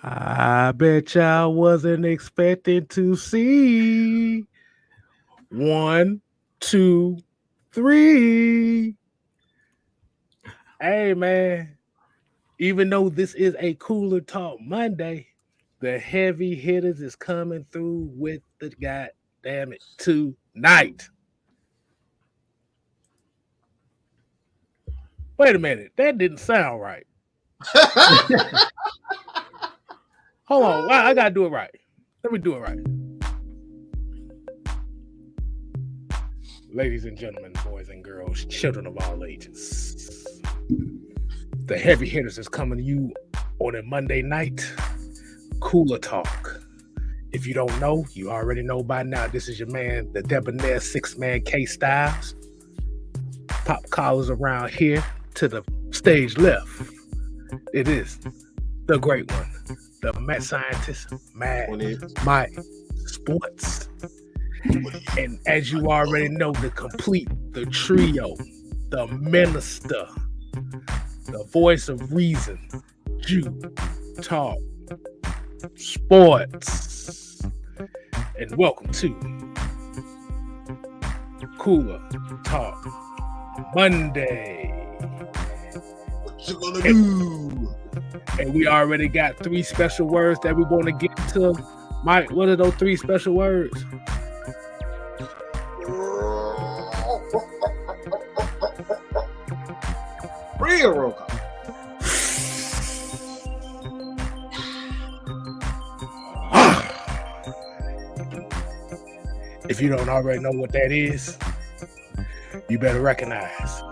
I bet y'all wasn't expecting to see 1, 2, 3. Hey man, even though this is a Cooler Talk Monday, the heavy hitters is coming through with the goddamn it tonight. Wait a minute, that didn't sound right. Hold on, I gotta do it right. Let me do it right. Ladies and gentlemen, boys and girls, children of all ages, the heavy hitters is coming to you on a Monday night. Cooler Talk. If you don't know, you already know by now. This is your man, the debonair six-man K Styles. Pop collars around here to the stage left. It is the great one, the mad scientist, Mad Mike Sports. And as you already know, the trio, the minister, the voice of reason, Jew Talk Sports. And welcome to Cooler Talk Monday. What you gonna do? And we already got 3 special words that we're going to get to. Mike, what are those 3 special words? Real roll call. If you don't already know what that is, you better recognize.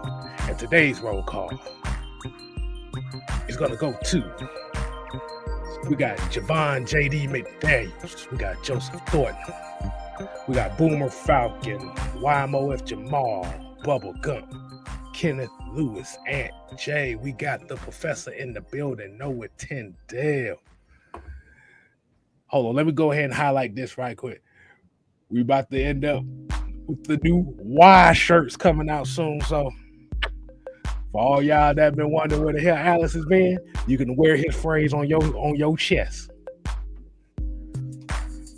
And today's roll call is going to go to, we got Javon J.D. McDaniels. We got Joseph Thornton. We got Boomer Falcon, YMOF Jamal, Bubba Gump, Kenneth Lewis, Aunt Jay. We got the professor in the building, Noah Tyndale. Hold on, let me go ahead and highlight this right quick. We about to end up with the new Y shirts coming out soon. So for all y'all that been wondering where the hell Alice has been, you can wear his phrase on your chest.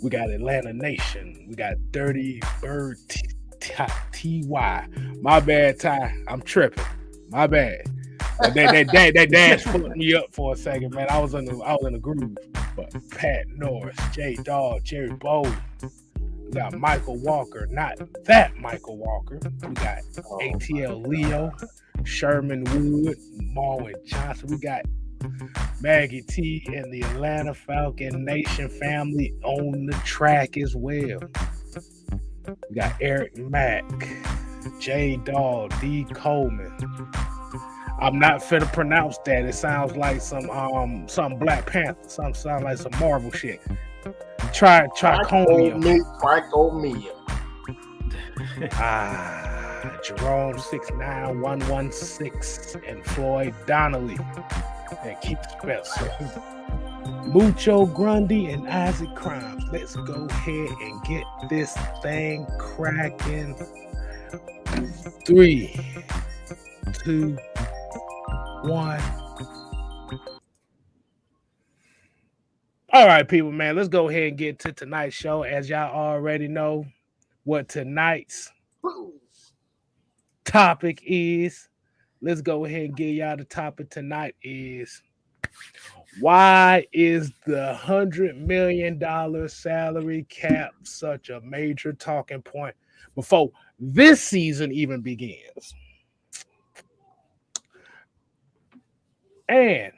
We got Atlanta Nation. We got Dirty Bird TY. My bad, Ty. I'm tripping. My bad. That dash put me up for a second, man. I was in the groove. But Pat Norris, J Dog, Jerry Bowie. We got Michael Walker, not that Michael Walker. We got ATL Leo, Sherman Wood, Marwin Johnson. We got Maggie T and the Atlanta Falcon Nation family on the track as well. We got Eric Mack, J Dog, D Coleman. I'm not finna pronounce that. It sounds like some Black Panther. Sounds like some Marvel shit. Trichomium. Jerome 69116 and Floyd Donnelly and Keith Spencer. Mucho Grundy and Isaac Crimes. Let's go ahead and get this thing cracking. 3, 2, 1. All right, people, man, let's go ahead and get to tonight's show. As y'all already know what tonight's topic is, let's go ahead and give y'all the topic tonight is, why is the $100 million salary cap such a major talking point before this season even begins? And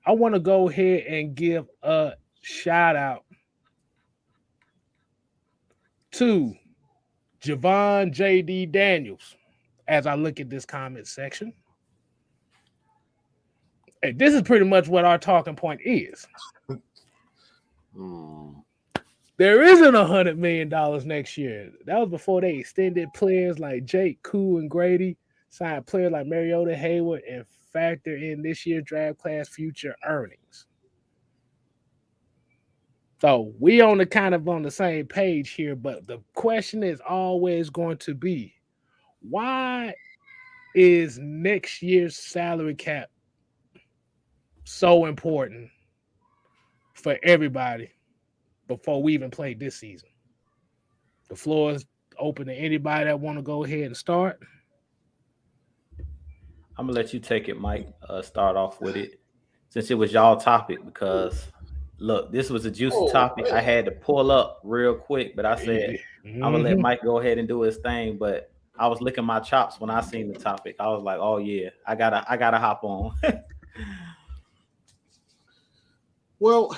I want to go ahead and give a shout out to Javon J.D. Daniels as I look at this comment section. Hey, this is pretty much what our talking point is. There isn't $100 million next year. That was before they extended players like Jake, Koo, and Grady, signed players like Mariota, Hayward, and factor in this year's draft class future earnings. So we on the same page here, but the question is always going to be, why is next year's salary cap so important for everybody before we even played this season. The floor is open to anybody that want to go ahead and start. I'm gonna let you take it, Mike. Start off with it since it was y'all topic because look, this was a juicy topic. Man. I had to pull up real quick, but I said I'm gonna let Mike go ahead and do his thing. But I was licking my chops when I seen the topic. I was like, oh yeah, I gotta hop on. Well,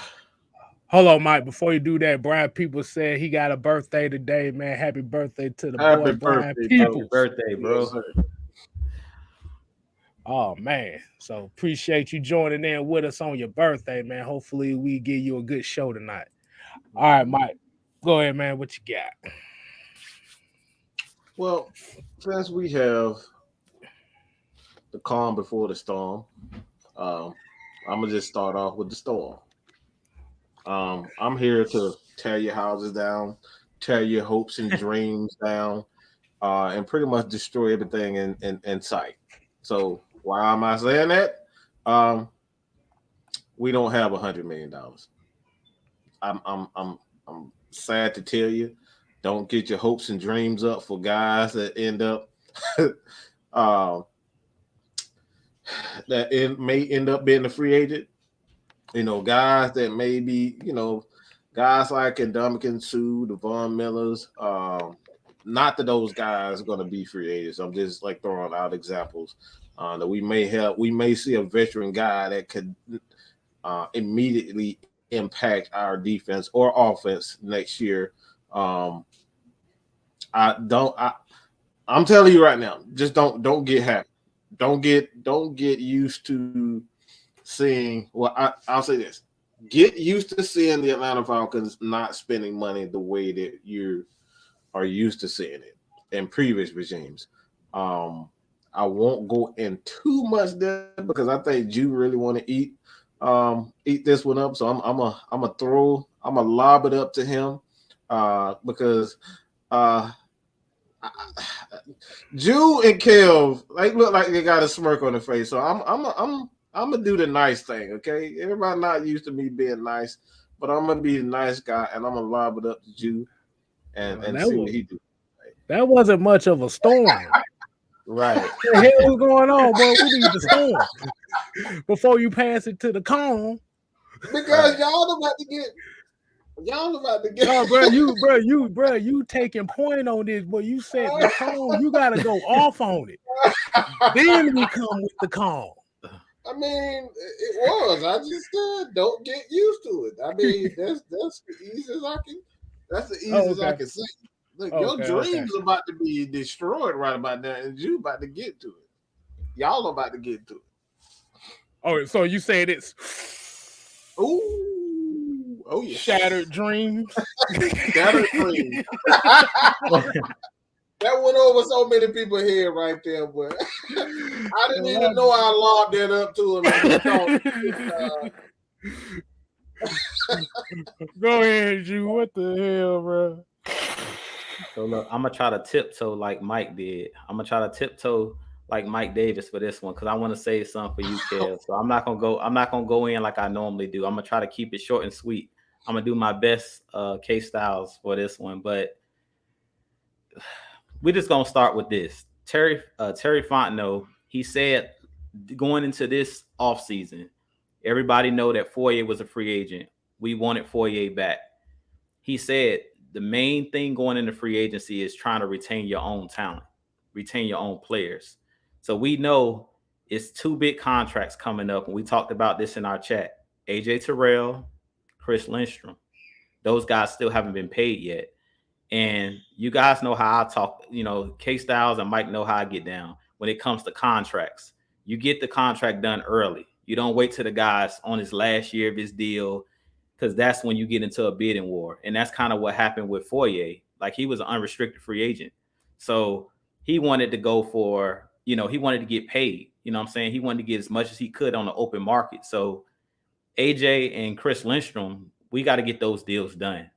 hold on, Mike. Before you do that, Brian People said he got a birthday today, man. Happy birthday to the happy boy, Brian birthday, People. Happy birthday, bro. Yes, sir. Oh man, so appreciate you joining in with us on your birthday, man. Hopefully we give you a good show tonight. All right, Mike, go ahead, man. What you got? Well, since we have the calm before the storm, I'm gonna just start off with the storm. I'm here to tear your houses down, tear your hopes and dreams down, and pretty much destroy everything in sight. So why am I saying that? We don't have $100 million. I'm sad to tell you, don't get your hopes and dreams up for guys that end up may end up being a free agent. You know, guys that may be, guys like Ndamukong Suh, the Von Millers. Not that those guys are going to be free agents. I'm just like throwing out examples that we may see a veteran guy that could immediately impact our defense or offense next year. I'm telling you right now, just don't get happy. Don't get used to seeing. Well, I'll say this: get used to seeing the Atlanta Falcons not spending money the way that you are used to seeing it in previous regimes. I won't go in too much there because I think Jew really want to eat this one up. So I'm a lob it up to him because Jew and Kev look like they got a smirk on their face. So I'm gonna do the nice thing. Okay, everybody not used to me being nice, but I'm gonna be the nice guy and I'm gonna lob it up to Jew and see what he do. That wasn't much of a storm. Right. What the hell was going on, bro? We need the storm before you pass it to the cone. Because y'all about to get. No, bro, you taking point on this, but you said the cone, you gotta go off on it. Then we come with the cone. I mean, it was. I just said, don't get used to it. I mean, that's the easiest I can. That's the easiest I can say. Look, your dreams about to be destroyed right about now, and you about to get to it. Y'all about to get to it. Oh, so you said it's oh yeah, shattered dreams. Shattered dreams. That went over so many people's head right there, but I didn't even know I lobbed that up to him. Go ahead, Drew. What the hell, bro? So look, I'm gonna try to tiptoe like Mike did. I'm gonna try to tiptoe like Mike Davis for this one because I want to say something for you, Kev. So I'm not gonna go in like I normally do. I'm gonna try to keep it short and sweet. I'm gonna do my best case styles for this one, but we're just gonna start with this. Terry Fontenot, he said going into this offseason, everybody know that Foye was a free agent. We wanted Foye back. He said the main thing going into free agency is trying to retain your own talent, retain your own players. So we know it's 2 big contracts coming up, and we talked about this in our chat. AJ Terrell, Chris Lindstrom. Those guys still haven't been paid yet. And you guys know how I talk, K-Styles and Mike know how I get down when it comes to contracts. You get the contract done early. You don't wait till the guy's on his last year of his deal because that's when you get into a bidding war. And that's kind of what happened with Foye. Like, he was an unrestricted free agent. So he wanted to go for, he wanted to get paid. You know what I'm saying? He wanted to get as much as he could on the open market. So AJ and Chris Lindstrom, we got to get those deals done.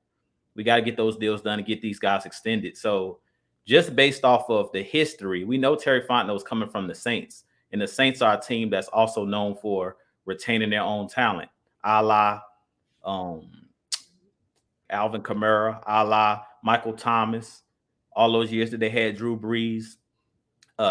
We got to get those deals done and get these guys extended. So just based off of the history, we know Terry Fontenot is coming from the Saints. And the Saints are a team that's also known for retaining their own talent, a la Alvin Kamara, a la Michael Thomas, all those years that they had Drew Brees,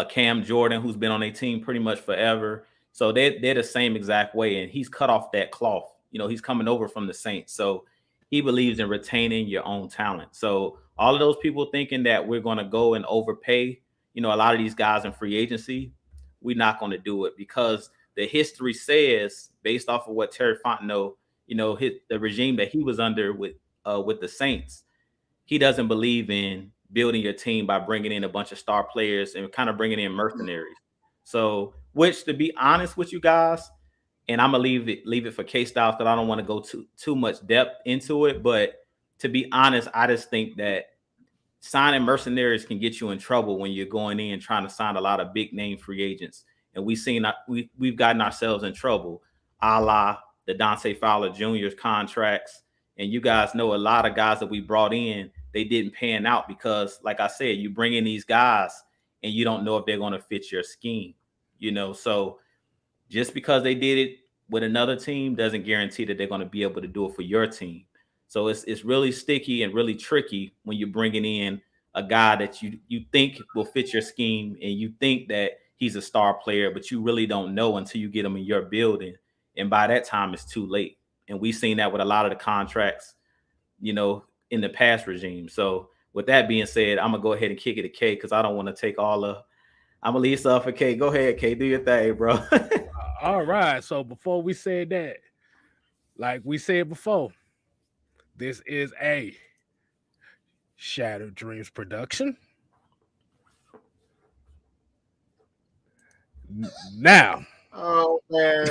Cam Jordan, who's been on a team pretty much forever. So they're the same exact way, and he's cut off that cloth. He's coming over from the Saints, so he believes in retaining your own talent. So all of those people thinking that we're going to go and overpay, a lot of these guys in free agency, we're not going to do it because the history says, based off of what Terry Fontenot, the regime that he was under with the Saints, he doesn't believe in building your team by bringing in a bunch of star players and kind of bringing in mercenaries. So, which, to be honest with you guys, and I'm gonna leave it for K-Styles because I don't want to go too much depth into it. But to be honest, I just think that signing mercenaries can get you in trouble when you're going in trying to sign a lot of big name free agents. And we've gotten ourselves in trouble, a la the Dante Fowler Jr.'s contracts. And you guys know a lot of guys that we brought in, they didn't pan out because, like I said, you bring in these guys and you don't know if they're going to fit your scheme, So just because they did it with another team doesn't guarantee that they're going to be able to do it for your team. So it's really sticky and really tricky when you're bringing in a guy that you think will fit your scheme and you think that he's a star player, but you really don't know until you get him in your building. And by that time, it's too late. And we've seen that with a lot of the contracts, in the past regime. So with that being said, I'm going to go ahead and kick it to K because I don't want to take all the – I'm going to leave stuff for K. Go ahead, K. Do your thing, bro. All right. So before we said that, like we said before, this is a Shattered Dreams production. Now. Oh, man.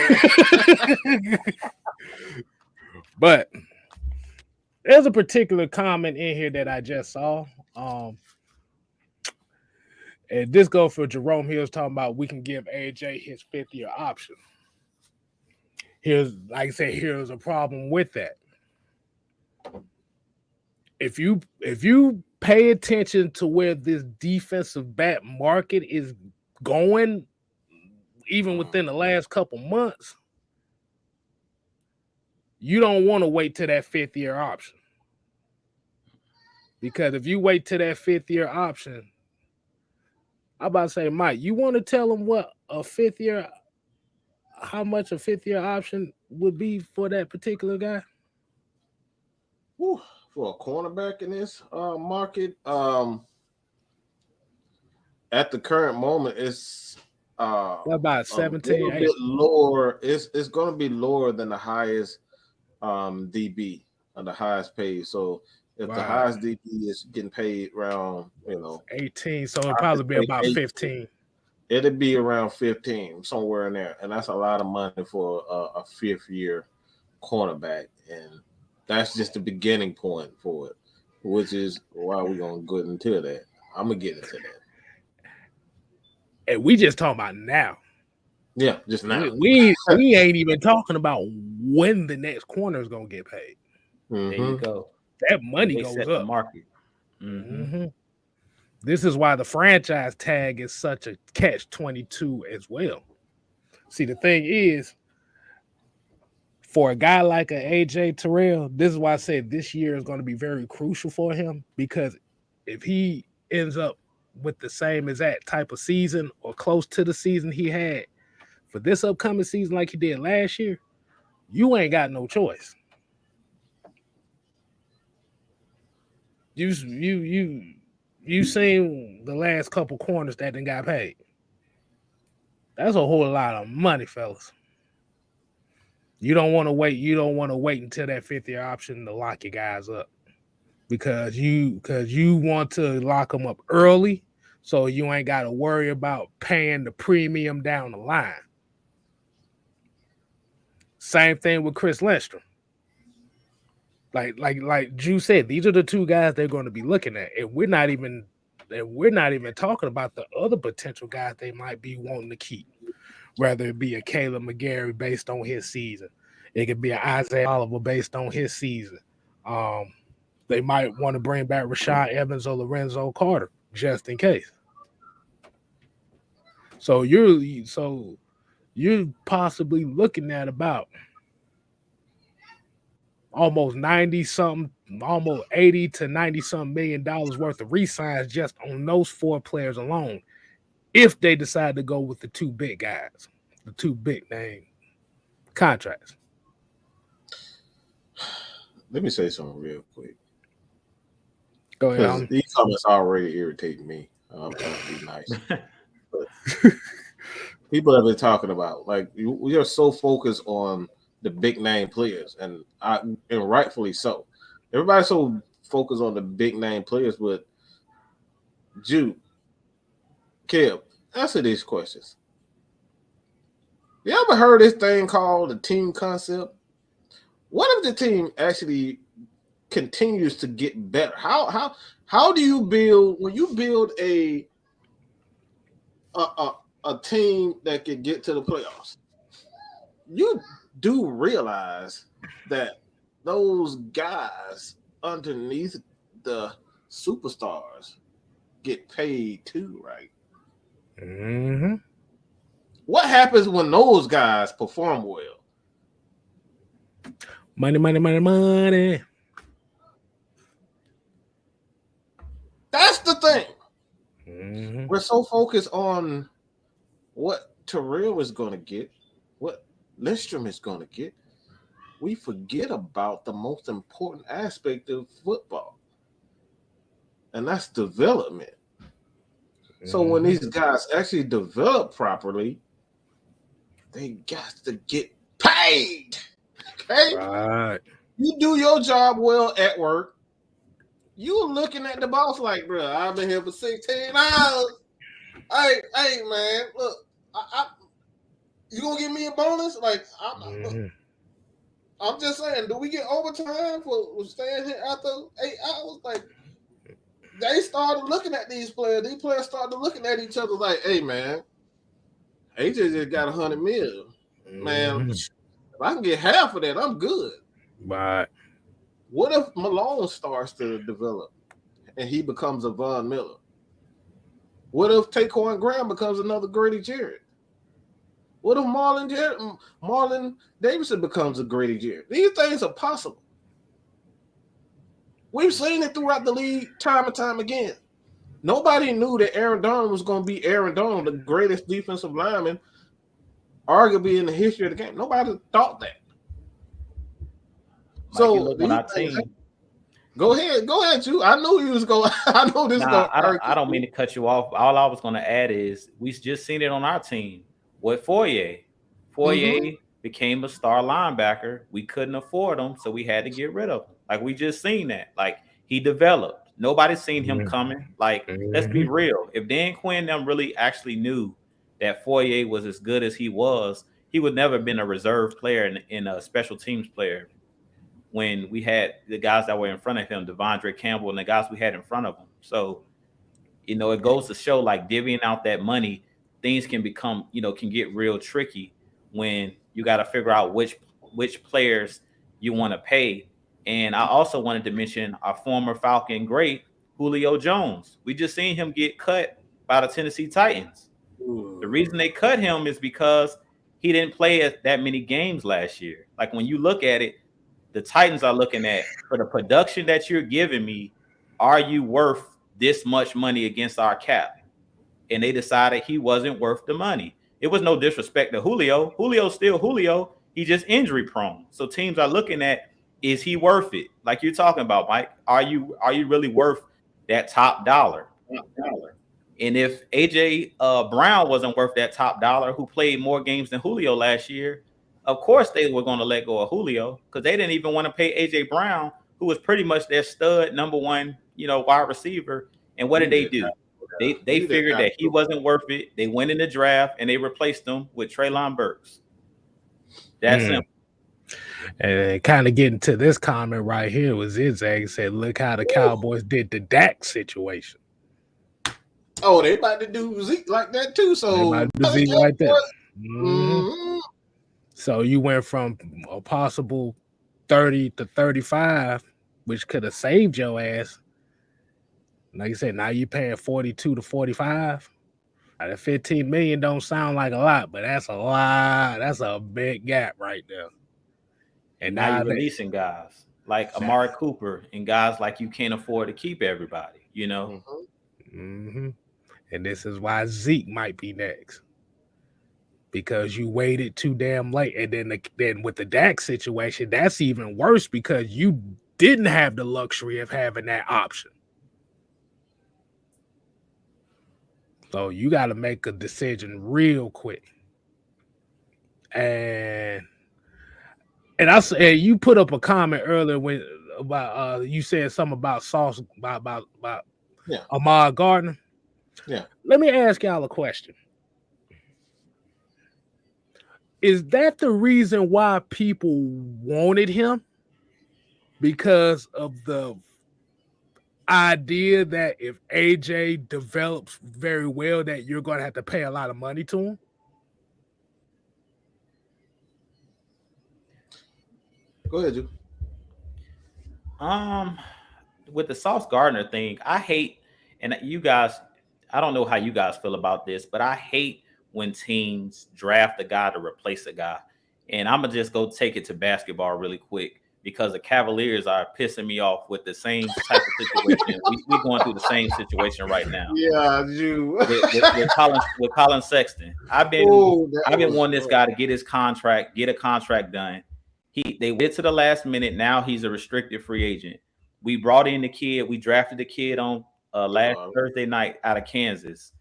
But there's a particular comment in here that I just saw. And this goes for Jerome Hills talking about we can give AJ his 5th-year option. Here's a problem with that. If you pay attention to where this defensive back market is going, even within the last couple months, you don't want to wait till that 5th-year option. Because if you wait till that 5th-year option, I'm about to say, Mike, you want to tell them what how much a 5th-year option would be for that particular guy? Whew, for a cornerback in this market, at the current moment, it's about 17, a bit lower. It's going to be lower than the highest DB or the highest paid. So if the highest DB is getting paid around 18, so it'll probably be about 15. It'll be around 15, somewhere in there, and that's a lot of money for a 5th-year cornerback, and that's just the beginning point for it, which is why we're gonna get into that. I'm gonna get into that. And we just talking about now. Yeah, just now. We ain't even talking about when the next corner is gonna get paid. Mm-hmm. There you go. That money goes up. The market. Mm-hmm. This is why the franchise tag is such a catch-22 as well. See, the thing is, for a guy like an AJ Terrell, this is why I said this year is going to be very crucial for him, because if he ends up with the same exact type of season or close to the season he had for this upcoming season like he did last year, you ain't got no choice. You seen the last couple corners that done got paid. That's a whole lot of money, fellas. You don't want to wait. You don't want to wait until that 5th-year option to lock your guys up, because you want to lock them up early, so you ain't got to worry about paying the premium down the line. Same thing with Chris Lindstrom. Like Drew said, these are the two guys they're going to be looking at, and we're not even talking about the other potential guys they might be wanting to keep, whether it be a Caleb McGarry based on his season, it could be an Isaiah Oliver based on his season. They might want to bring back Rashaan Evans or Lorenzo Carter just in case. So you're possibly looking at about almost 90-something, almost 80 to 90-something $million worth of re-signs just on those 4 players alone. If they decide to go with the 2 big guys, the 2 big name contracts. Let me say something real quick. Go ahead. Because these comments already irritate me. I'm trying to be nice. But people have been talking about, like, we are so focused on the big name players, and rightfully so. Everybody's so focused on the big name players, but Jude, Kev, answer these questions. You ever heard this thing called the team concept? What if the team actually continues to get better? How do you build when you build a team that can get to the playoffs? You do realize that those guys underneath the superstars get paid too, right? Mm-hmm. What happens when those guys perform well? Money, money, money, money. That's the thing. Mm-hmm. We're so focused on what Terrell is going to get, what Lindstrom is going to get. We forget about the most important aspect of football, and that's development. Mm-hmm. So when these guys actually develop properly, they got to get paid. Okay? Right. You do your job well at work. You looking at the boss like, bro, I've been here for 16 hours. Hey, man, look, you gonna give me a bonus? Like, I'm just saying, do we get overtime for staying here after 8 hours? Like, they started looking at these players. These players started looking at each other like, hey, man, AJ just got $100 million. Man, if I can get half of that, I'm good. Right. What if Malone starts to develop and he becomes a Von Miller? What if Taquan Graham becomes another Grady Jarrett? What if Marlon Davidson becomes a Grady Jarrett? These things are possible. We've seen it throughout the league time and time again. Nobody knew that Aaron Donald was going to be Aaron Donald, the greatest defensive lineman, arguably in the history of the game. Nobody thought that. Mike, so look on our team. Go ahead, Drew. I knew you was going. I know this. I don't mean to cut you off. All I was going to add is we just seen it on our team with Foye. Foye became a star linebacker. We couldn't afford him, so we had to get rid of him. Like, we just seen that. Like, he developed. Nobody's seen him coming. Like, let's be real. If Dan Quinn them really actually knew that Foye was as good as he was, he would never have been a reserve player in a special teams player. When we had the guys that were in front of him, Devondre Campbell, and the guys we had in front of him. So, it goes to show, like, divvying out that money, things can become, can get real tricky when you got to figure out which players you want to pay. And I also wanted to mention our former Falcon great, Julio Jones. We just seen him get cut by the Tennessee Titans. The reason they cut him is because he didn't play that many games last year. Like, when you look at it, the Titans are looking at, for the production that you're giving me, are you worth this much money against our cap? And they decided he wasn't worth the money. It was no disrespect to Julio. Julio's still Julio. He's just injury prone. So teams are looking at, is he worth it? Like you're talking about, Mike. Are you really worth that top dollar? And if AJ Brown wasn't worth that top dollar, who played more games than Julio last year, of course they were going to let go of Julio, because they didn't even want to pay AJ Brown, who was pretty much their stud number one, wide receiver. And what did they do? They figured that he wasn't worth it. They went in the draft and they replaced him with Treylon Burks. That's simple. And kind of getting to this comment right here was Zigzag said, look how the Cowboys did the Dak situation. Oh, they about to do Zeke like that too. So they about to do Zeke like that. So you went from a possible 30 to 35, which could have saved your ass. Like you said, now you're paying 42 to 45. Now, that 15 million don't sound like a lot, but that's a lot. That's a big gap right there. And now you're releasing guys like Amari Cooper and guys like you can't afford to keep everybody, you know? Mm-hmm. And this is why Zeke might be next. Because you waited too damn late. And then with the Dak situation, that's even worse because you didn't have the luxury of having that option. So you got to make a decision real quick. And I said you put up a comment earlier about you said something about Sauce about Ahmad Gardner. Yeah. Let me ask y'all a question. Is that the reason why people wanted him? Because of the idea that if AJ develops very well, that you're going to have to pay a lot of money to him? Go ahead, Duke. With the Sauce Gardner thing, I hate, and you guys, I don't know how you guys feel about this, but I hate when teams draft a guy to replace a guy. And I'm gonna just go take it to basketball really quick because the Cavaliers are pissing me off with the same type of situation. We're going through the same situation right now. Yeah, you with Colin Sexton. I've been wanting this guy to get a contract done. They went to the last minute. Now he's a restricted free agent. We brought in the kid. We drafted the kid on last Thursday night out of Kansas.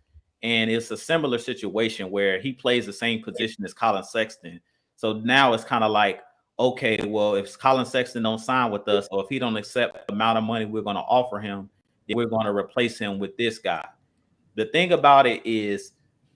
And it's a similar situation where he plays the same position as Colin Sexton. So now it's kind of like, okay, well, if Colin Sexton don't sign with us, or if he don't accept the amount of money we're going to offer him, then we're going to replace him with this guy. The thing about it is,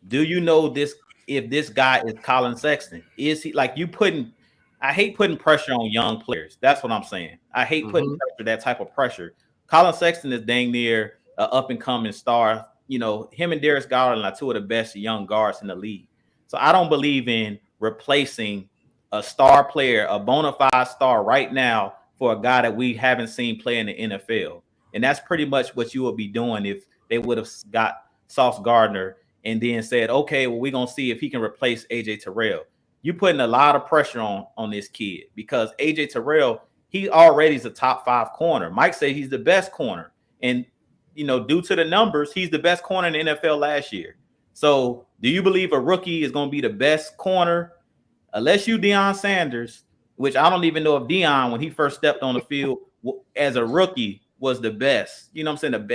do you know this? If this guy is Colin Sexton, is he like you putting? I hate putting pressure on young players. That's what I'm saying. I hate putting pressure, that type of pressure. Colin Sexton is dang near an up and coming star. You know, him and Darius Garland are two of the best young guards in the league. So I don't believe in replacing a star player, a bona fide star right now for a guy that we haven't seen play in the NFL. And that's pretty much what you would be doing if they would have got Sauce Gardner and then said, okay, well, we're going to see if he can replace AJ Terrell. You're putting a lot of pressure on this kid because AJ Terrell, he already is a top 5 corner. Mike said he's the best corner. And, you know, due to the numbers, he's the best corner in the NFL last year. So do you believe a rookie is going to be the best corner? Unless you Deion Sanders, which I don't even know if Deion, when he first stepped on the field as a rookie, was the best. You know what I'm saying?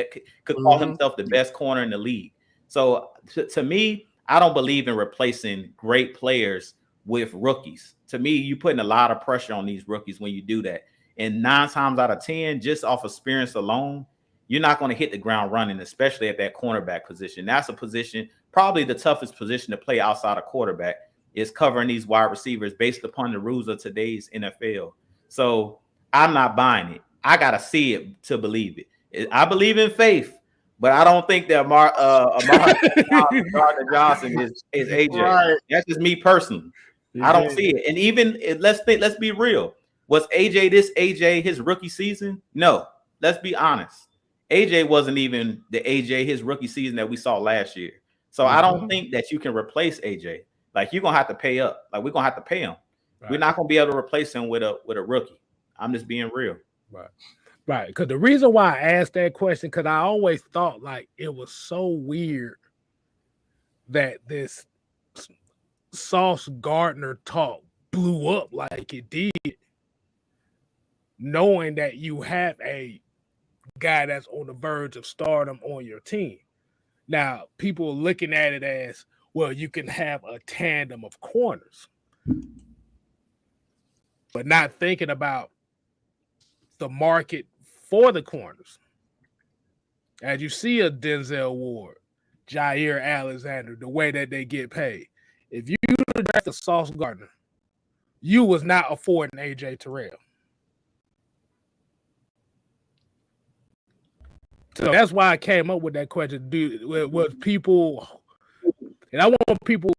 Could call himself the best corner in the league. So to me, I don't believe in replacing great players with rookies. To me, you're putting a lot of pressure on these rookies when you do that. And 9 times out of 10, just off experience alone, you're not going to hit the ground running, especially at that cornerback position. That's a position, probably the toughest position to play outside of quarterback, is covering these wide receivers based upon the rules of today's NFL. So I'm not buying it. I got to see it to believe it. I believe in faith, but I don't think that Gardner Johnson is AJ. Right. That's just me personally. I don't see it. And even let's be real. Was AJ his rookie season? No. Let's be honest. AJ wasn't even the AJ his rookie season that we saw last year. So I don't think that you can replace AJ. Like, you're gonna have to pay up. Like, we're gonna have to pay him. Right. We're not gonna be able to replace him with a rookie. I'm just being real. Right. Because the reason why I asked that question, because I always thought like it was so weird that this Sauce Gardner talk blew up like it did, knowing that you have a guy that's on the verge of stardom on your team. Now, people are looking at it as, well, you can have a tandem of corners, but not thinking about the market for the corners. As you see a Denzel Ward, Jair Alexander, the way that they get paid. If you draft a Sauce Gardner, you was not affording AJ Terrell. So that's why I came up with that question. Was people, and I want people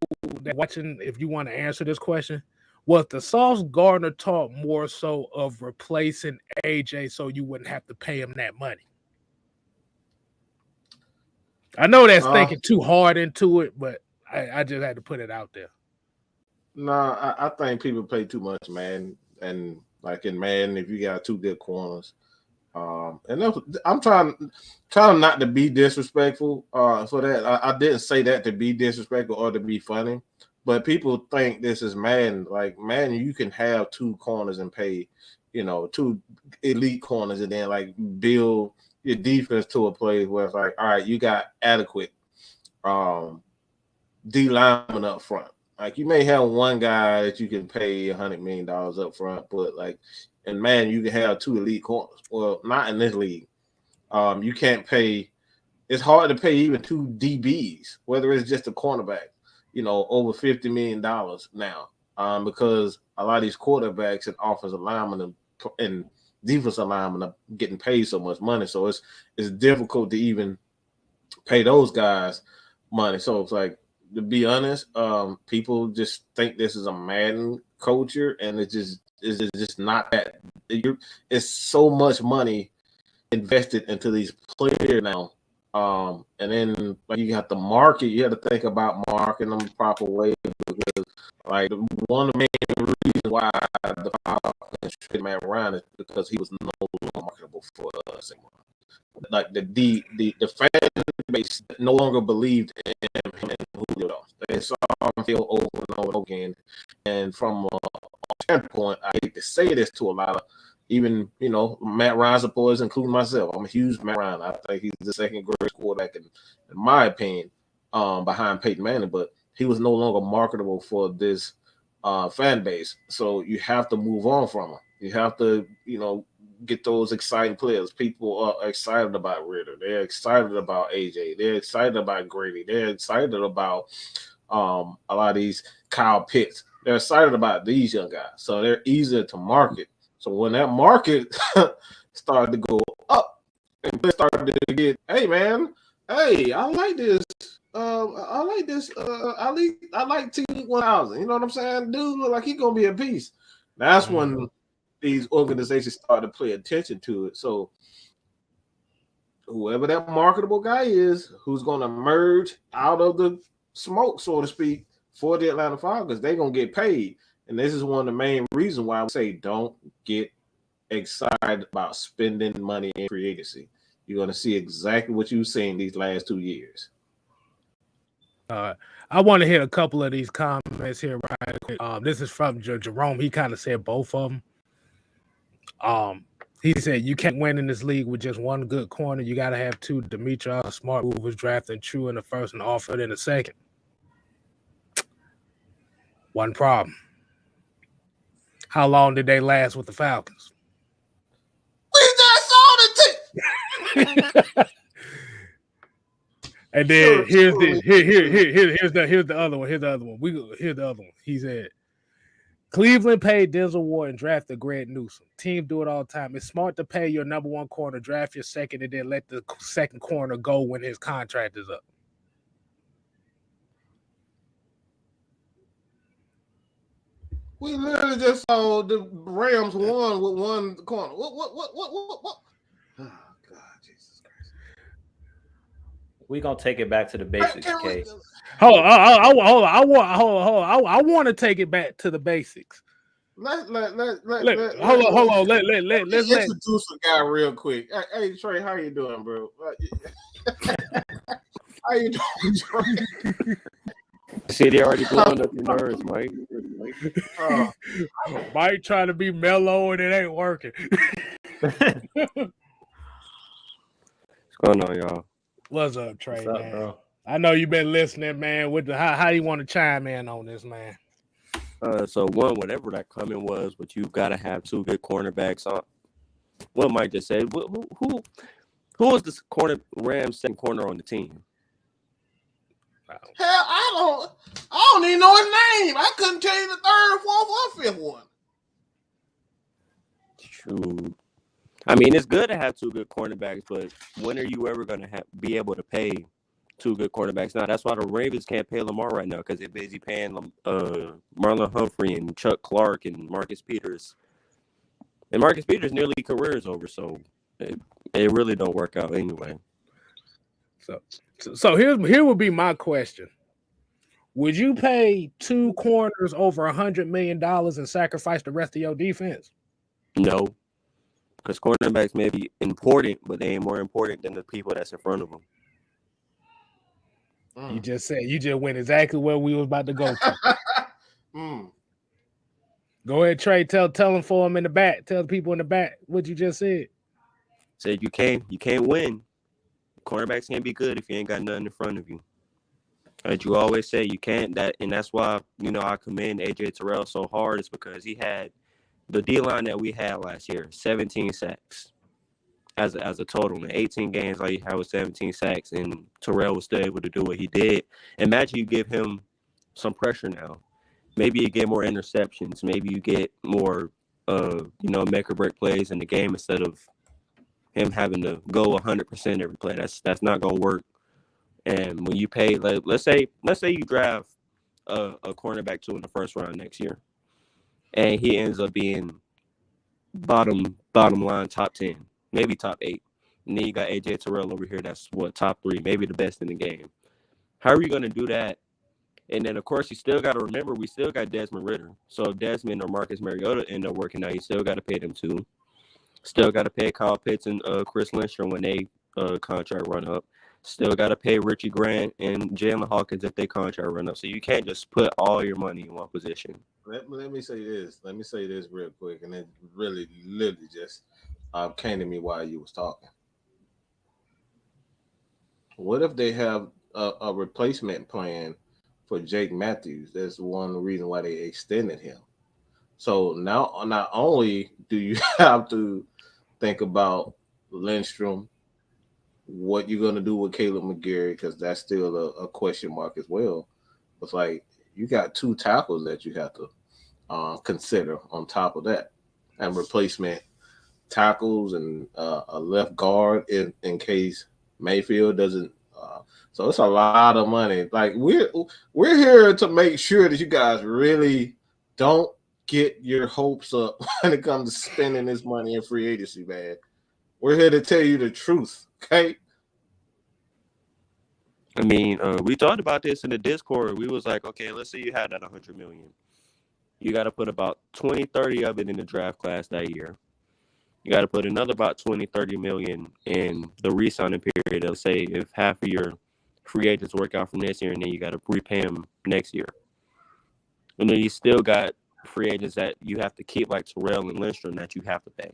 that watching, if you want to answer this question, was the Sauce Gardner talk more so of replacing AJ so you wouldn't have to pay him that money? I know that's thinking too hard into it, but I just had to put it out there. No, I think people pay too much, man. and like in Madden, if you got 2 good corners, I'm trying not to be disrespectful for that. I didn't say that to be disrespectful or to be funny, but people think this is Madden. Like Madden, you can have 2 corners and pay, 2 elite corners, and then like build your defense to a place where it's like, all right, you got adequate D lineman up front. Like you may have one guy that you can pay $100 million up front, but like, and man, you can have 2 elite corners. Well, not in this league. You can't pay. It's hard to pay even 2 DBs, whether it's just a cornerback. Over $50 million now, because a lot of these quarterbacks and offensive linemen and defensive linemen are getting paid so much money. So it's difficult to even pay those guys money. So it's like, to be honest, people just think this is a Madden culture, and it's just not that. It's so much money invested into these players now, and then like you have to market. You have to think about marketing them the proper way, because like one of the main reasons why the Falcons traded Matt Ryan is because he was no longer marketable for us anymore. Like the fan base no longer believed in him and Julio. They saw him fail over and over again. And from a standpoint, I hate to say this to a lot of even Matt Ryan supporters, including myself. I'm a huge Matt Ryan. I think he's the second greatest quarterback in my opinion, behind Peyton Manning. But he was no longer marketable for this fan base. So you have to move on from him. You have to get those exciting players. People are excited about Ritter. They're excited about AJ. They're excited about Grady. They're excited about a lot of these Kyle Pitts. They're excited about these young guys. So they're easier to market. So when that market started to go up and they started to get, hey man, hey, I like this. I like this. I like T1000. You know what I'm saying? Dude look like he's gonna be a piece. That's when these organizations start to pay attention to it. So whoever that marketable guy is, who's going to emerge out of the smoke, so to speak, for the Atlanta Falcons, they're going to get paid. And this is one of the main reasons why I would say don't get excited about spending money in free agency. You're going to see exactly what you've seen these last 2 years. I want to hit a couple of these comments here right quick. This is from Jerome. He kind of said both of them. He said you can't win in this league with just one good corner. You got to have 2. Demetrius Smart, who was drafted true in the first and offered in the second. One problem. How long did they last with the Falcons? We just saw the team. And then here's the other one. Here's the other one. He said, Cleveland paid Denzel Ward and drafted Greg Newsome. Teams do it all the time. It's smart to pay your number 1 corner, draft your second, and then let the second corner go when his contract is up. We literally just saw the Rams won with 1 corner. What? Oh, God, Jesus Christ. We're gonna take it back to the basics, Kay. Hold on. I want to take it back to the basics. Let's Let's introduce a guy real quick. Hey Trey, how you doing, bro? How you doing, Trey? See, they already blowing up your nerves, Mike. Mike trying to be mellow and it ain't working. What's going on, y'all? What's up, Trey? What's up, man? bro? I know you've been listening, man. How you want to chime in on this, man? So one, whatever that comment was, but you've got to have 2 good cornerbacks on. What Mike just said. Who was the Rams second corner on the team? Hell, I don't even know his name. I couldn't tell you the 3rd, 4th, or 5th one. True. I mean, it's good to have 2 good cornerbacks, but when are you ever going to be able to pay 2 good cornerbacks? Now, that's why the Ravens can't pay Lamar right now, because they're busy paying Marlon Humphrey and Chuck Clark and Marcus Peters. And Marcus Peters' nearly career is over, so it really don't work out anyway. So here would be my question. Would you pay 2 corners over $100 million and sacrifice the rest of your defense? No, because cornerbacks may be important, but they ain't more important than the people that's in front of them. You just went exactly where we was about to go to. Go ahead, Trey. Tell them for him in the back. Tell the people in the back what you just said. Said you can't win. Cornerbacks can't be good if you ain't got nothing in front of you. As you always say, you can't. And that's why I commend AJ Terrell so hard, is because he had the D line that we had last year, 17 sacks as a total. In 18 games, all you had was 17 sacks, and Terrell was still able to do what he did. Imagine you give him some pressure now. Maybe you get more interceptions. Maybe you get more, make or break plays in the game instead of him having to go 100% every play. That's not gonna work. And when you pay, let's say you draft a cornerback 2 in the first round next year, and he ends up being bottom line top 10, maybe top 8, and then you got AJ Terrell over here that's top 3, maybe the best in the game. How are you gonna do that? And then of course you still got to remember we still got Desmond Ridder. So if Desmond or Marcus Mariota end up working out, you still got to pay them too. Still got to pay Kyle Pitts and Chris Lindstrom when they contract run up. Still got to pay Richie Grant and Jalen Hawkins if they contract run up. So you can't just put all your money in one position. Let me say this. Let me say this real quick, and it really, literally just came to me while you was talking. What if they have a replacement plan for Jake Matthews? That's one reason why they extended him. So now, not only do you have to think about Lindstrom, what you're going to do with Caleb McGarry, because that's still a question mark as well. It's like you got 2 tackles that you have to consider on top of that, and replacement tackles and a left guard in case Mayfield doesn't. So it's a lot of money. Like we're here to make sure that you guys really don't get your hopes up when it comes to spending this money in free agency, man. We're here to tell you the truth, okay? I mean, we talked about this in the Discord. We was like, okay, let's say you had that $100 million. You got to put about 20, 30 of it in the draft class that year. You got to put another about 20, 30 million in the re-signing period. Let's say if half of your free agents work out from this year, and then you got to repay them next year. And then you still got free agents that you have to keep, like Terrell and Lindstrom, that you have to pay.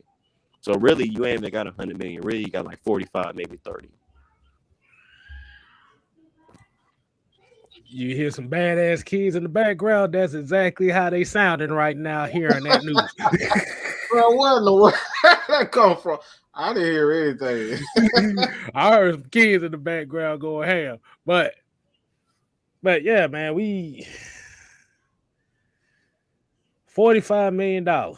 So really, you ain't even got 100 million. Really, you got like 45, maybe 30. You hear some badass kids in the background. That's exactly how they sounding right now hearing that news. Bro, what in the world did that come from? I didn't hear anything. I heard some kids in the background going ham. But yeah, man, we $45 million.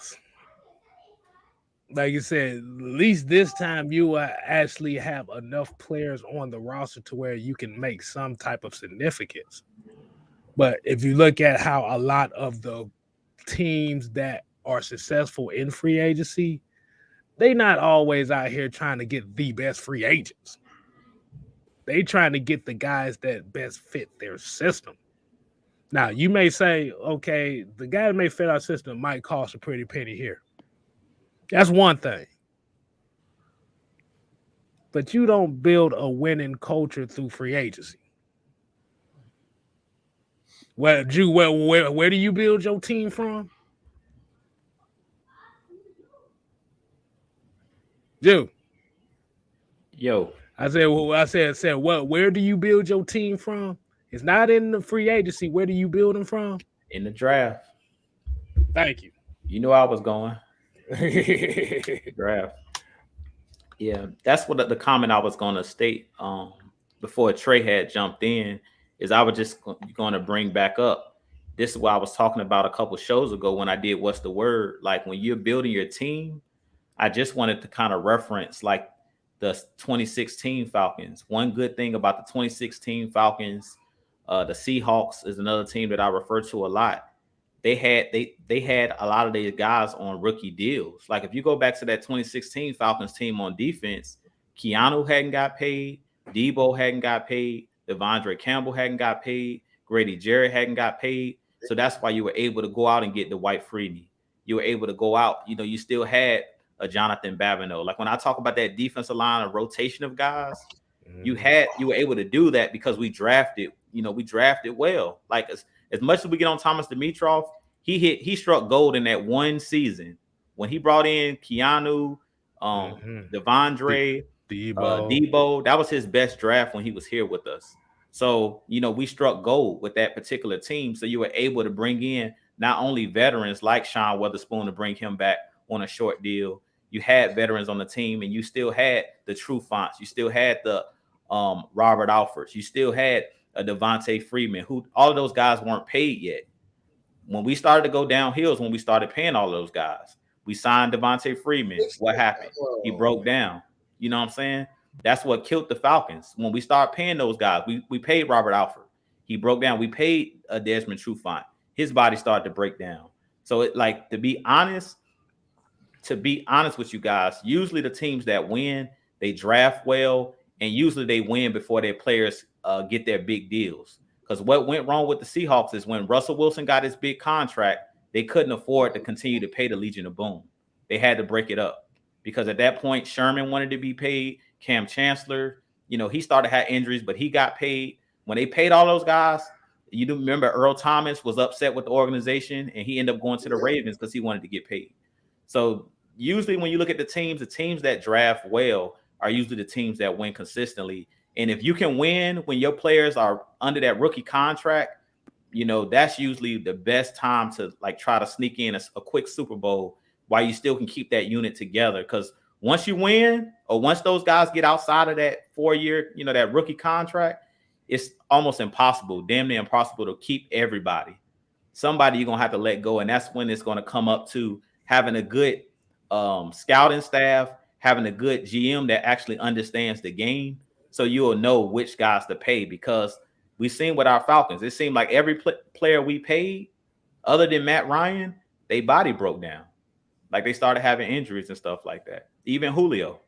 Like you said, at least this time you actually have enough players on the roster to where you can make some type of significance. But if you look at how a lot of the teams that are successful in free agency, they not always out here trying to get the best free agents. They trying to get the guys that best fit their system. Now, you may say, okay, the guy that may fit our system might cost a pretty penny here. That's one thing. But you don't build a winning culture through free agency. Well, Drew, where do you build your team from? Drew. Yo. I said, what? Where do you build your team from? It's not in the free agency. Where do you build them from? In the draft. Thank you. You know I was going. Draft. Yeah, that's what the comment I was going to state before Trey had jumped in is I was just going to bring back up. This is what I was talking about a couple shows ago when I did What's the Word? Like when you're building your team, I just wanted to kind of reference like the 2016 Falcons. One good thing about the 2016 Falcons, the Seahawks is another team that I refer to a lot. They had a lot of these guys on rookie deals. Like if you go back to that 2016 Falcons team on defense, Keanu hadn't got paid, Debo hadn't got paid, Devondre Campbell hadn't got paid, Grady Jarrett hadn't got paid. So that's why you were able to go out and get the Dwight Freeney. You were able to go out, you still had a Jonathan Babineau. Like when I talk about that defensive line, a rotation of guys, you were able to do that because we drafted well. Like as much as we get on Thomas Dimitroff, he struck gold in that one season when he brought in Keanu, Devondre, Debo. That was his best draft when he was here with us. So, we struck gold with that particular team. So you were able to bring in not only veterans like Sean Weatherspoon to bring him back on a short deal. You had veterans on the team, and you still had the True Fonts. You still had the Robert Alfords. You still had a Devontae Freeman, who all of those guys weren't paid yet. When we started to go downhill is when we started paying all of those guys. We signed Devontae Freeman. What happened? He broke down. You know what I'm saying? That's what killed the Falcons. When we started paying those guys, we paid Robert Alford. He broke down. We paid Desmond Trufant. His body started to break down. So to be honest with you guys, usually the teams that win, they draft well, and usually they win before their players get their big deals. Because what went wrong with the Seahawks is when Russell Wilson got his big contract, they couldn't afford to continue to pay the Legion of Boom. They had to break it up because at that point, Sherman wanted to be paid. Cam Chancellor, he started to have injuries, but he got paid. When they paid all those guys, you do remember Earl Thomas was upset with the organization, and he ended up going to the Ravens because he wanted to get paid. So usually when you look at the teams that draft well are usually the teams that win consistently. And if you can win when your players are under that rookie contract, that's usually the best time to try to sneak in a quick Super Bowl while you still can keep that unit together. Because once you win, or once those guys get outside of that 4-year, that rookie contract, it's almost impossible, damn near impossible to keep everybody. Somebody you're going to have to let go. And that's when it's going to come up to having a good scouting staff, having a good GM that actually understands the game. So you'll know which guys to pay, because we've seen with our Falcons, it seemed like every player we paid, other than Matt Ryan, they body broke down. Like they started having injuries and stuff like that. Even Julio.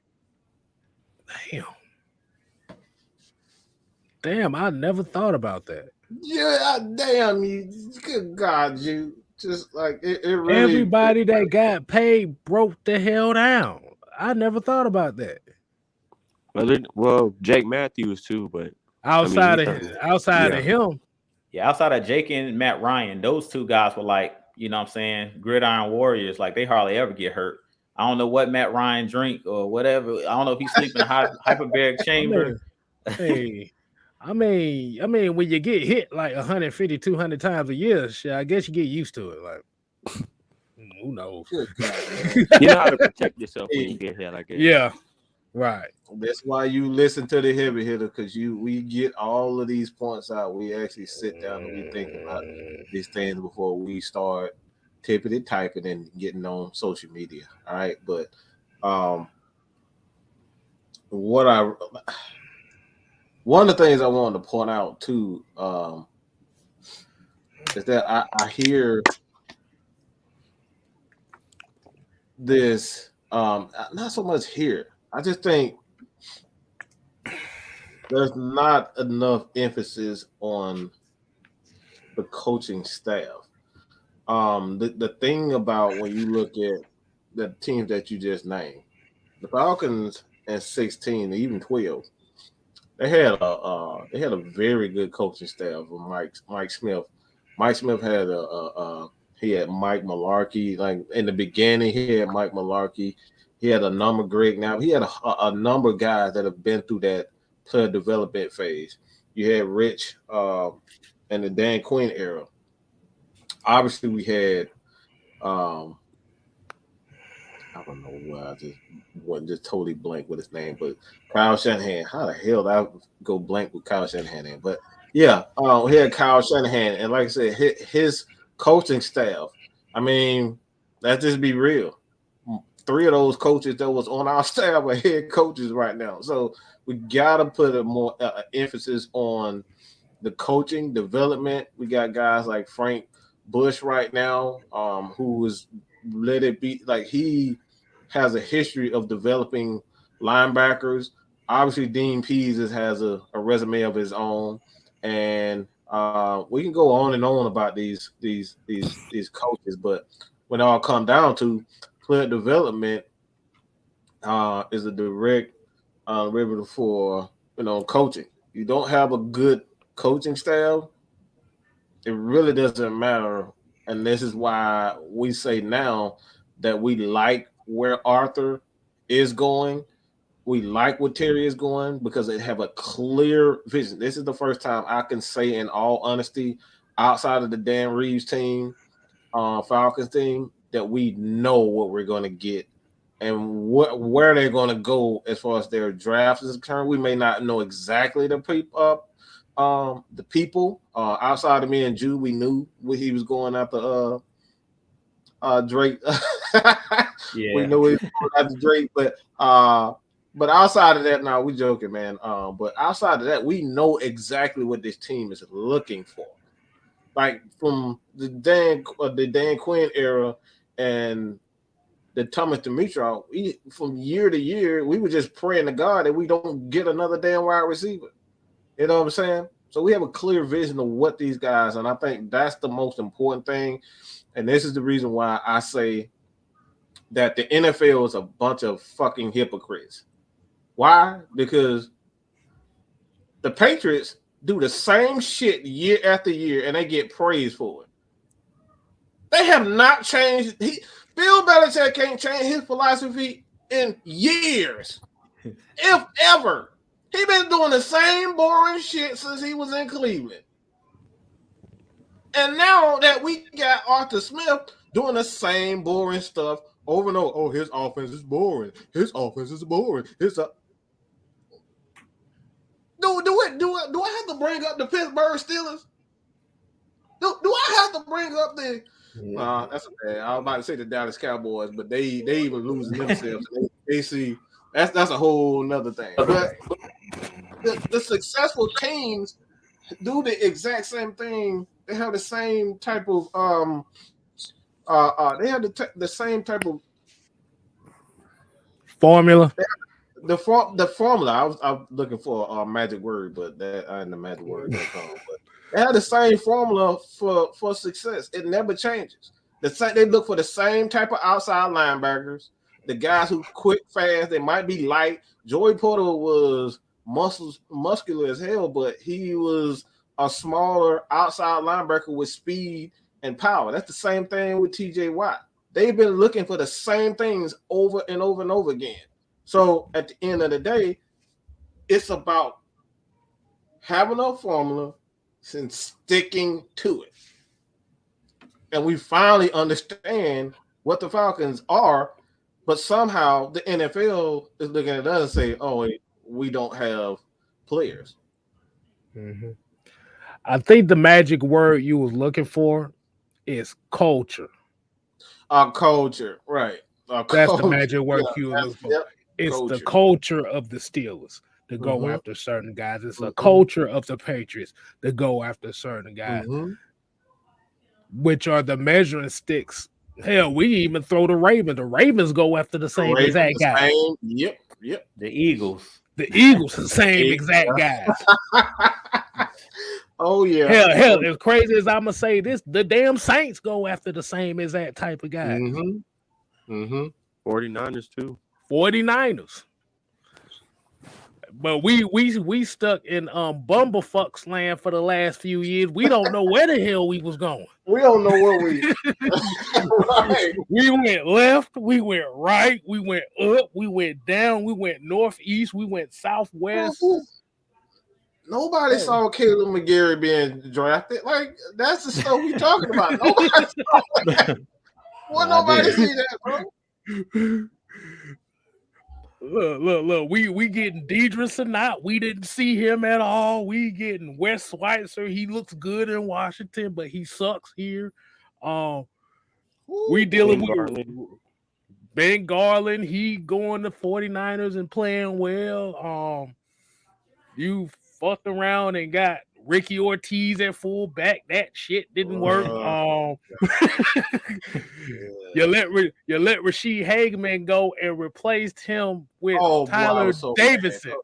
Damn, I never thought about that. Yeah, damn you. Good God, you. Just like it really. Everybody that got paid broke the hell down. I never thought about that. Well, Jake Matthews too, but outside of him. Yeah, outside of Jake and Matt Ryan, those two guys were gridiron warriors. Like they hardly ever get hurt. I don't know what Matt Ryan drink or whatever. I don't know if he's sleeping in a hyperbaric chamber. I mean, when you get hit like 150, 200 times a year, shit, I guess you get used to it. Like, who knows? You know how to protect yourself when you get hit like that. Yeah, right. That's why you listen to the heavy hitter, because we get all of these points out. We actually sit down and we think about these things before we start tippity typing and getting on social media. All right, but one of the things I wanted to point out too is that I hear this not so much here. I just think there's not enough emphasis on the coaching staff. The thing about when you look at the teams that you just named, the Falcons and 16, even 12, they had a very good coaching staff with Mike Smith. Mike Smith had he had Mike Mularkey. Like in the beginning, he had Mike Mularkey. He had a number of Greg. Now he had a number of guys that have been through that player development phase. You had Rich and the Dan Quinn era. Obviously, we had I don't know why I just wasn't just totally blank with his name, but Kyle Shanahan. How the hell did I go blank with Kyle Shanahan? But yeah, we had Kyle Shanahan, and like I said, his coaching staff. I mean, let's just be real. 3 of those coaches that was on our staff are head coaches right now. So we gotta put a more emphasis on the coaching development. We got guys like Frank Bush right now, who was let it be like he has a history of developing linebackers. Obviously, Dean Pease has a resume of his own, and We can go on and on about these coaches, but when it all come down to player development, is a direct derivative for coaching. You don't have a good coaching staff, it really doesn't matter. And this is why we say now that we like where Arthur is going. We like where Terry is going because they have a clear vision. This is the first time I can say, in all honesty, outside of the Dan Reeves team, Falcons team, that we know what we're going to get and where they're going to go as far as their draft is concerned. We may not know exactly the people outside of me and Jude. We knew what he was going after Drake. Yeah. We knew he was going after Drake, but outside of that, no, we joking, man. But outside of that, we know exactly what this team is looking for. Like from the Dan Quinn era and the Thomas Dimitrov, from year to year, we were just praying to God that we don't get another damn wide receiver. You know what I'm saying? So we have a clear vision of what these guys, and I think that's the most important thing. And this is the reason why I say that the NFL is a bunch of fucking hypocrites. Why? Because the Patriots do the same shit year after year, and they get praised for it. They have not changed. Bill Belichick can't change his philosophy in years, if ever. He been doing the same boring shit since he was in Cleveland. And now that we got Arthur Smith doing the same boring stuff over and over. Oh, his offense is boring. His offense is boring. Do I have to bring up the Pittsburgh Steelers? Do I have to bring up the? That's okay. I was about to say the Dallas Cowboys, but they even losing themselves. They see that's a whole nother thing. But the successful teams do the exact same thing. They have the same type of they have the same type of formula. The formula. I was looking for a magic word, but that ain't the magic word. But they have the same formula for success. It never changes. They look for the same type of outside linebackers, the guys who quick, fast. They might be light. Joey Porter was muscular as hell, but he was a smaller outside linebacker with speed and power. That's the same thing with TJ Watt. They've been looking for the same things over and over and over again. So at the end of the day, it's about having a formula and sticking to it. And we finally understand what the Falcons are, but somehow the NFL is looking at us and say, oh, wait, we don't have players. Mm-hmm. I think the magic word you was looking for is culture. Culture, right. That's the magic word you was looking for. Yep. It's Culture. The culture of the Steelers to go Mm-hmm. after certain guys. It's a culture of the Patriots to go after certain guys, which are the measuring sticks. Hell, we even throw the Ravens. The Ravens go after the same exact guy. Yep. The Eagles. The Eagles, the same exact guys. Oh yeah. Hell, as crazy as I'm gonna say this, the damn Saints go after the same exact type of guy. 49ers too. 49ers. But we stuck in bumblefucks land for the last few years. We don't know where the hell we was going. We don't know where we right. We went left, we went right, we went up, we went down, we went northeast, we went southwest. Nobody saw Caleb McGarry being drafted. Like, that's the stuff we talking about. Nobody saw that. Well, nobody see that, bro. Look. We getting Deidre Sanat. We didn't see him at all. We getting Wes Schweitzer. He looks good in Washington, but he sucks here. We dealing with Ben Garland. He going to 49ers and playing well. You fucked around and got Ricky Ortiz at fullback. That shit didn't work. You let Rasheed Hageman go and replaced him with Tyler Davidson.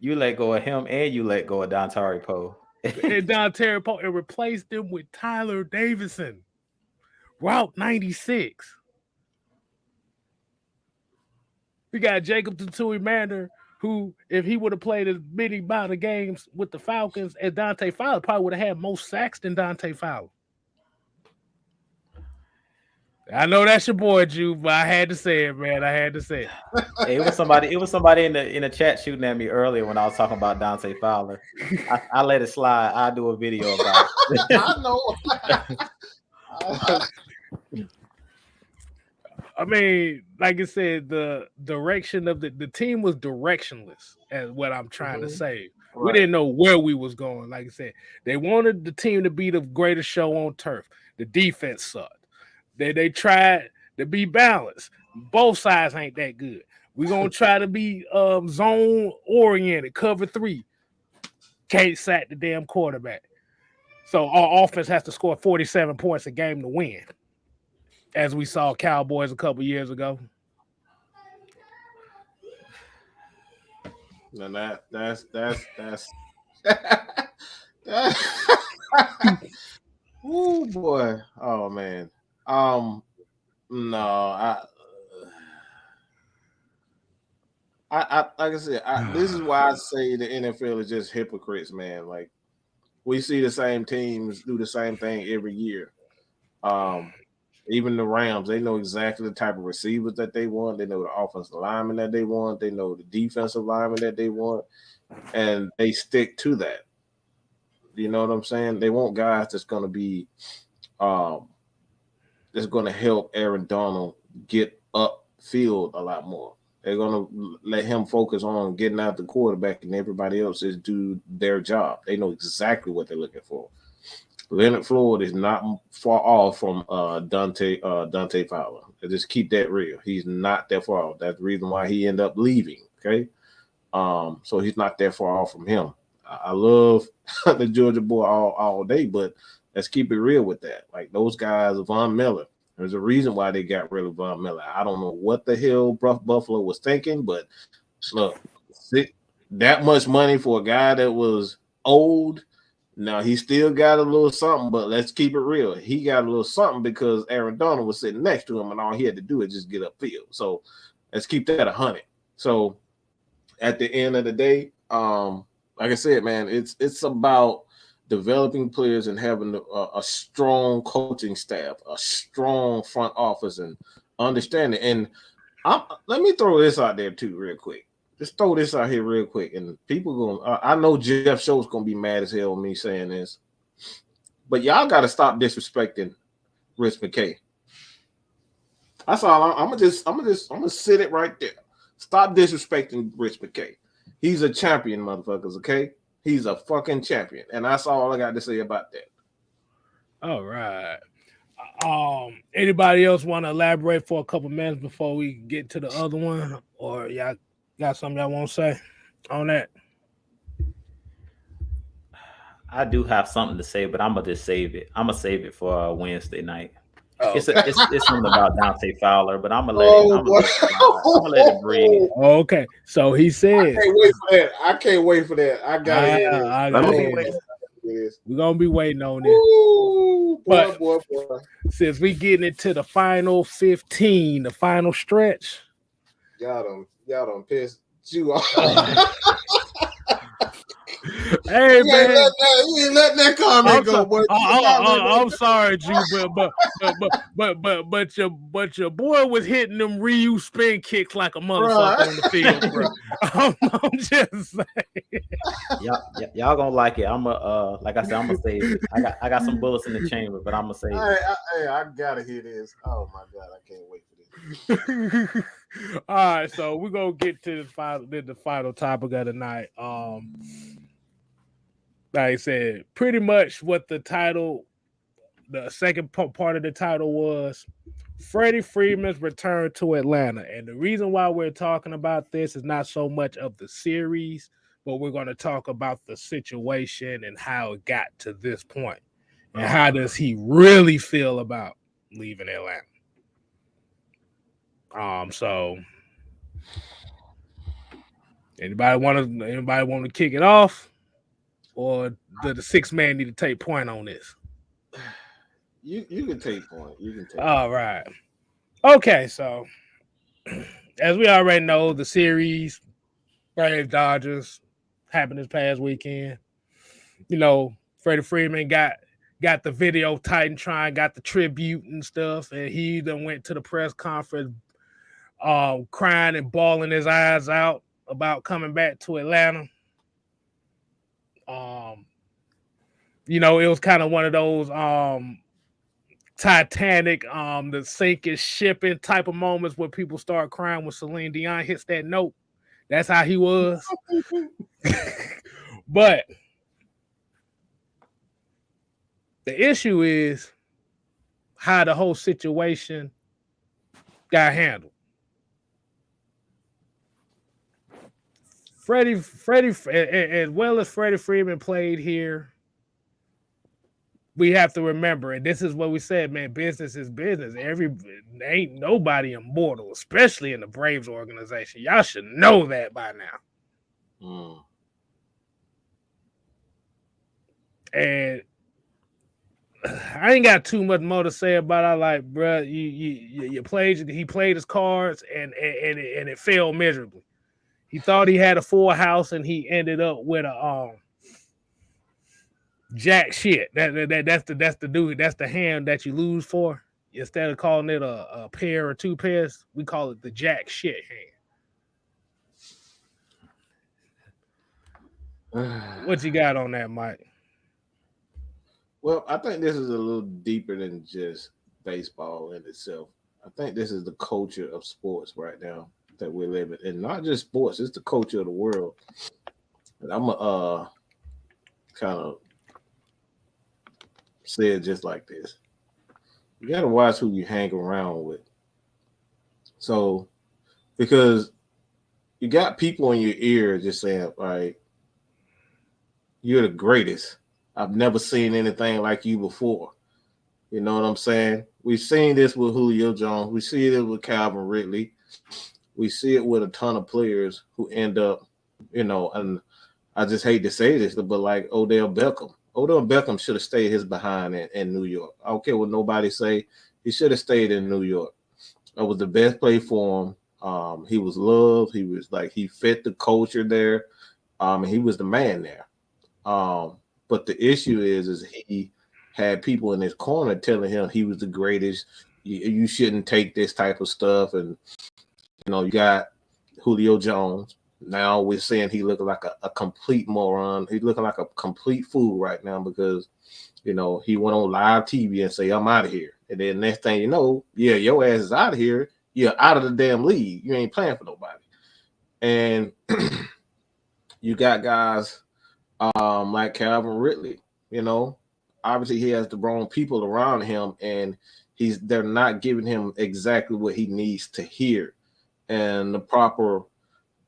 You You let go of him and you let go of Dontari Poe. And Dontari Poe and replaced him with Tyler Davison. Route 96. We got Jacob Tatui Mander, who, if he would have played as many amount of games with the Falcons as Dante Fowler, probably would have had more sacks than Dante Fowler. I know that's your boy, Jew, but I had to say it, man. I had to say it. It was somebody in the chat shooting at me earlier when I was talking about Dante Fowler. I let it slide. I'll do a video about it. I know. I mean, like I said, the direction of the team was directionless, as what I'm trying to say. Right. We didn't know where we was going. Like I said, they wanted the team to be the greatest show on turf. The defense sucked. They tried to be balanced. Both sides ain't that good. We're going to try to be zone-oriented, cover 3. Can't sack the damn quarterback. So our offense has to score 47 points a game to win, as we saw Cowboys a couple years ago. And that's oh boy. Oh man. No, I like I said, this is why I say the NFL is just hypocrites, man. Like, we see the same teams do the same thing every year. Even the Rams, they know exactly the type of receivers that they want. They know the offensive lineman that they want. They know the defensive lineman that they want, and they stick to that. You know what I'm saying? They want guys that's going to be that's going to help Aaron Donald get upfield a lot more. They're going to let him focus on getting out the quarterback, and everybody else is do their job. They know exactly what they're looking for. Leonard Floyd is not far off from Dante Fowler. Just keep that real. He's not that far off. That's the reason why he ended up leaving. Okay, so he's not that far off from him. I love the Georgia boy all day, but let's keep it real with that. Like, those guys, Von Miller. There's a reason why they got rid of Von Miller. I don't know what the hell Buffalo was thinking, but look, that much money for a guy that was old. Now, he still got a little something, but let's keep it real. He got a little something because Aaron Donald was sitting next to him, and all he had to do is just get upfield. So let's keep that 100. So at the end of the day, like I said, man, it's about developing players and having a strong coaching staff, a strong front office, and understanding. And let me throw this out there too, real quick. Just throw this out here real quick, and people going. I know Jeff Schultz gonna be mad as hell with me saying this, but y'all got to stop disrespecting Rich McKay. That's all. I'm gonna sit it right there. Stop disrespecting Rich McKay. He's a champion, motherfuckers. Okay, he's a fucking champion, and that's all I got to say about that. All right. Anybody else want to elaborate for a couple minutes before we get to the other one, or y'all got something y'all want to say on that? I do have something to say, but I'm gonna just save it. I'm gonna save it for Wednesday night. Oh, it's something about Dante Fowler, but I'm gonna let it breathe. Okay, so he said, I can't wait for that. I got it. We're gonna be waiting on it. Ooh, boy. Since we getting into the final 15, the final stretch, y'all done pissed you off. Hey, man, you ain't letting that comment go, boy. I'm sorry, G, but your boy was hitting them Ryu spin kicks like a motherfucker on the field, bro. I'm just saying. Y'all gonna like it. Like I said, I'm gonna save it. I got some bullets in the chamber, but I'm gonna save it. I gotta hear this. Oh my god, I can't wait for this. All right, so we're gonna get to the final topic of the night. Like I said, pretty much what the title, the second part of the title was Freddie Freeman's return to Atlanta. And the reason why we're talking about this is not so much of the series, but we're going to talk about the situation and how it got to this point. And how does he really feel about leaving Atlanta? So Anybody want to kick it off, or does the 6 man need to take point on this? You can take point. You can take. All right. Okay, so as we already know, the series Braves Dodgers happened this past weekend. You know, Freddie Freeman got the video Titantron, got the tribute and stuff, and he then went to the press conference crying and bawling his eyes out about coming back to Atlanta. You know, it was kind of one of those Titanic, the sinking shipping type of moments where people start crying when Celine Dion hits that note. That's how he was. But the issue is how the whole situation got handled. Freddie, as well as Freddie Freeman played here, we have to remember, and this is what we said, man, business is business. Ain't nobody immortal, especially in the Braves organization. Y'all should know that by now. And I ain't got too much more to say about it. Like, bro, he played his cards and it failed miserably. He thought he had a full house and he ended up with a jack shit. That's the dude. That's the hand that you lose for. Instead of calling it a pair or two pairs, we call it the jack shit hand. What you got on that, Mike? Well, I think this is a little deeper than just baseball in itself. I think this is the culture of sports right now that we're living, and not just sports. It's the culture of the world. And I'm gonna kind of say it just like this: you gotta watch who you hang around with. So, because you got people in your ear just saying, "All right, you're the greatest. I've never seen anything like you before." You know what I'm saying? We've seen this with Julio Jones. We see it with Calvin Ridley. We see it with a ton of players who end up, you know, and I just hate to say this, but like Odell Beckham. Odell Beckham should have stayed his behind in New York. I don't care what nobody say. He should have stayed in New York. That was the best play for him. He was loved. He was like, he fit the culture there. And he was the man there. But the issue is he had people in his corner telling him he was the greatest. You shouldn't take this type of stuff. And, you know, you got Julio Jones. Now we're saying he looking like a complete moron. He's looking like a complete fool right now because, you know, he went on live TV and say, "I'm out of here." And then next thing you know, yeah, your ass is out of here. You're out of the damn league. You ain't playing for nobody. And you got guys like Calvin Ridley, you know, obviously he has the wrong people around him and they're not giving him exactly what he needs to hear and the proper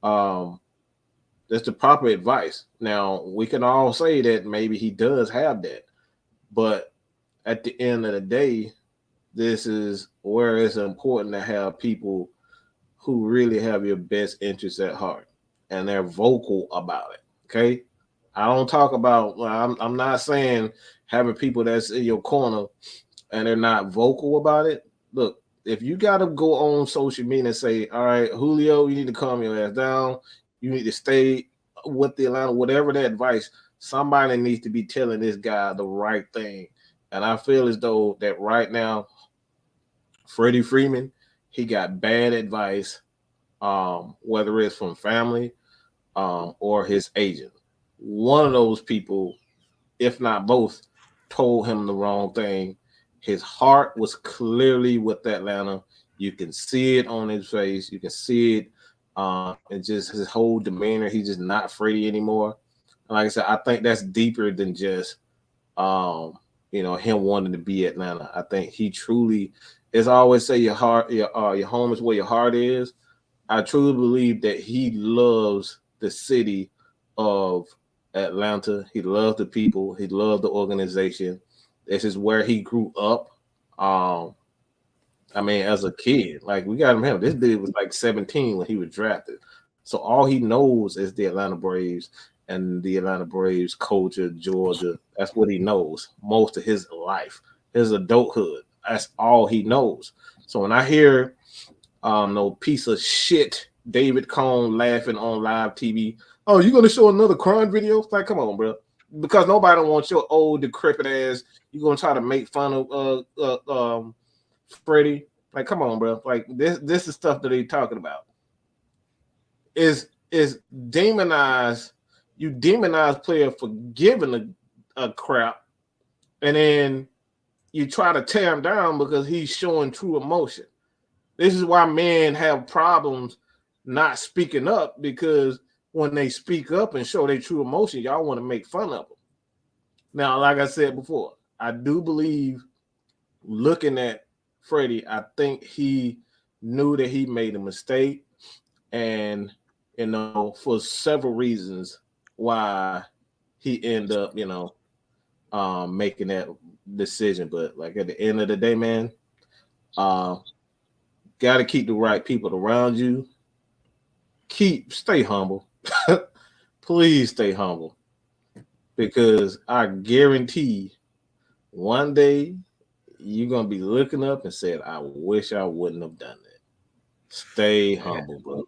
that's the proper advice. Now we can all say that maybe he does have that, but at the end of the day, this is where it's important to have people who really have your best interests at heart and they're vocal about it. Okay. I don't talk about, I'm not saying having people that's in your corner and they're not vocal about it. Look, if you got to go on social media and say, "All right, Julio, you need to calm your ass down. You need to stay with the Atlanta," whatever the advice, somebody needs to be telling this guy the right thing. And I feel as though that right now, Freddie Freeman, he got bad advice, whether it's from family or his agent. One of those people, if not both, told him the wrong thing. His heart was clearly with Atlanta. You can see it on his face. You can see it and just his whole demeanor. He's just not Freddie anymore. And like I said, I think that's deeper than just you know, him wanting to be Atlanta. I think he truly, as I always say, your home is where your heart is. I truly believe that he loves the city of Atlanta. He loves the people. He loves the organization. This is where he grew up. I mean, as a kid, like we got to remember, this dude was like 17 when he was drafted. So all he knows is the Atlanta Braves and the Atlanta Braves culture, Georgia. That's what he knows most of his life, his adulthood. That's all he knows. So when I hear no piece of shit David Cohn laughing on live TV, oh, you gonna show another crime video? Like, come on, bro. Because nobody wants your old decrepit ass. You gonna try to make fun of Freddie? Like, come on, bro. Like this is stuff that they talking about. Is demonize. You demonize player for giving a crap, and then you try to tear him down because he's showing true emotion. This is why men have problems not speaking up, because when they speak up and show their true emotion, y'all want to make fun of them. Now, like I said before, I do believe, looking at Freddie, I think he knew that he made a mistake, and for several reasons why he ended up, making that decision. But like at the end of the day, man, got to keep the right people around you. Stay humble. Please stay humble, because I guarantee one day you're gonna be looking up and said, "I wish I wouldn't have done that." Stay humble, bro.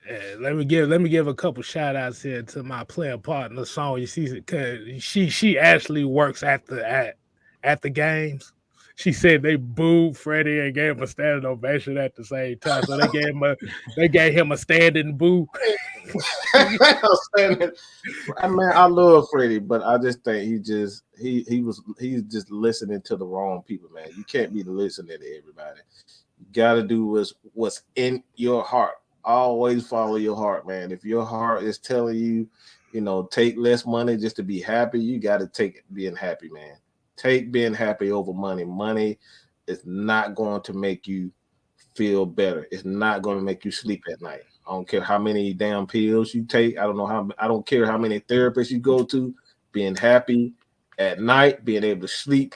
Yeah, let me give a couple shout outs here to my player partner Sonya. She actually works at the games. She said they booed Freddie and gave him a standing ovation at the same time. So they gave him a standing boo. I love Freddie, but I just think he's just listening to the wrong people, man. You can't be listening to everybody. You gotta do what's in your heart. Always follow your heart, man. If your heart is telling you, take less money just to be happy, you got to take being happy, man. Take being happy over money. Money is not going to make you feel better. It's not going to make you sleep at night. I don't care how many damn pills you take. I don't care how many therapists you go to. Being happy at night, being able to sleep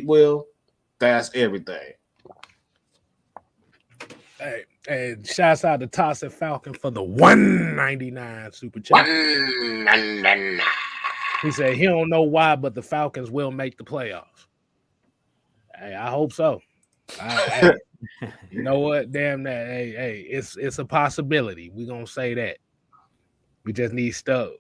well, that's everything. Hey, and shouts out to Toxic Falcon for the $1.99 super chat. He said he don't know why, but the Falcons will make the playoffs. Hey, I hope so. You know what? Damn that. Hey, it's a possibility. We're gonna say that. We just need stuff.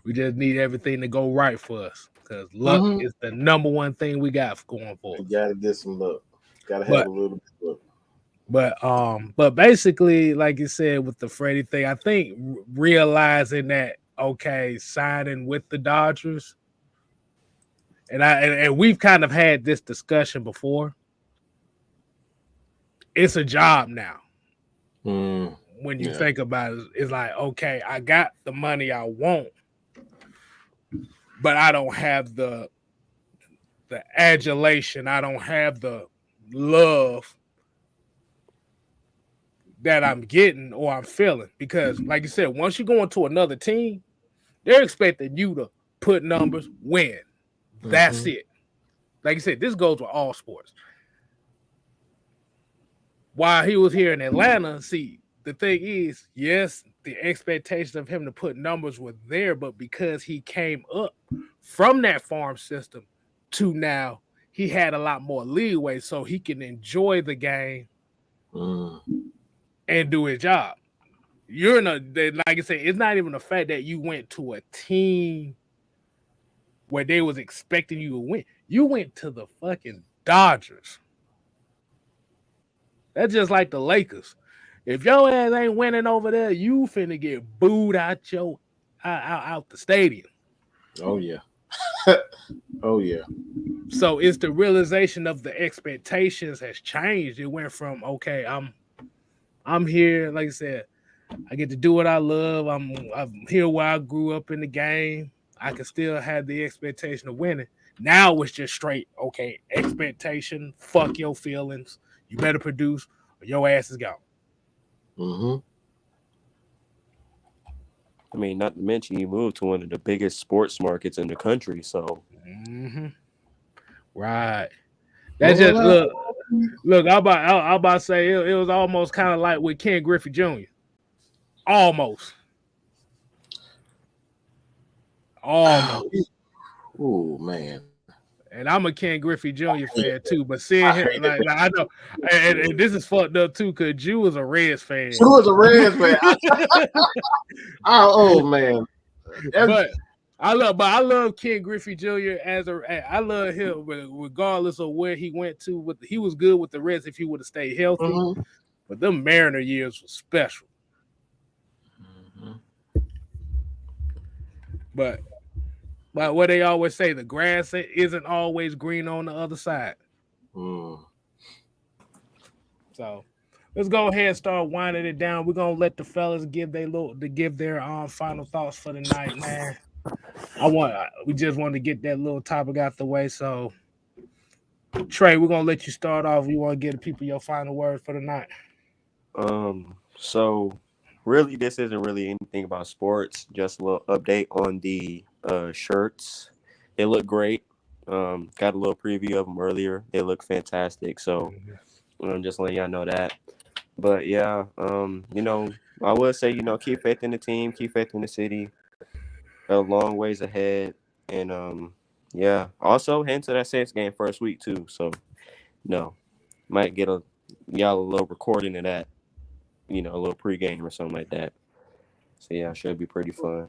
We just need everything to go right for us, because luck is the number one thing we got going for us. You gotta get some luck. Gotta have a little bit of luck. But basically, like you said with the Freddie thing, I think realizing that, okay, signing with the Dodgers, and we've kind of had this discussion before. It's a job now. When you think about it, it's like, okay, I got the money I want, but I don't have the adulation. I don't have the love that I'm getting or I'm feeling, because like you said, once you go into another team, they're expecting you to put numbers, win. That's it. Like you said, this goes with all sports. While he was here in Atlanta, see, the thing is, yes, the expectations of him to put numbers were there, but because he came up from that farm system to now, he had a lot more leeway so he can enjoy the game and do his job. Like I said, it's not even the fact that you went to a team where they was expecting you to win. You went to the fucking Dodgers. That's just like the Lakers. If your ass ain't winning over there, you finna get booed out the stadium. Oh yeah. Oh yeah. So it's the realization of the expectations has changed. It went from, okay, I'm here, like I said, I get to do what I love. I'm here where I grew up in the game. I can still have the expectation of winning. Now it's just straight, okay, expectation, fuck your feelings. You better produce or your ass is gone. I mean, not to mention you moved to one of the biggest sports markets in the country, so. Right. That just look. I'm about to say it was almost kind of like with Ken Griffey Jr. Almost. Oh man. And I'm a Ken Griffey Jr. fan too, but seeing him, like I know, and this is fucked up too, because Jew was a Reds fan. Jew was a Reds fan. Oh man. But I love Ken Griffey Jr. I love him regardless of where he went to. He was good with the Reds if he would have stayed healthy. Mm-hmm. But them Mariner years were special. Mm-hmm. But what they always say, the grass isn't always green on the other side. So let's go ahead and start winding it down. We're gonna let the fellas give their final thoughts for the night, man. We just wanted to get that little topic out the way. So Trey, we're gonna let you start off. You want to give the people your final word for the night? So really, this isn't really anything about sports. Just a little update on the shirts. They look great. Got a little preview of them earlier. They look fantastic. So I'm just letting y'all know that. But yeah, I would say, keep faith in the team, keep faith in the city. A long ways ahead. And also head to that Saints game first week too. So might get y'all a little recording of that, a little pregame or something like that. So yeah, should be pretty fun.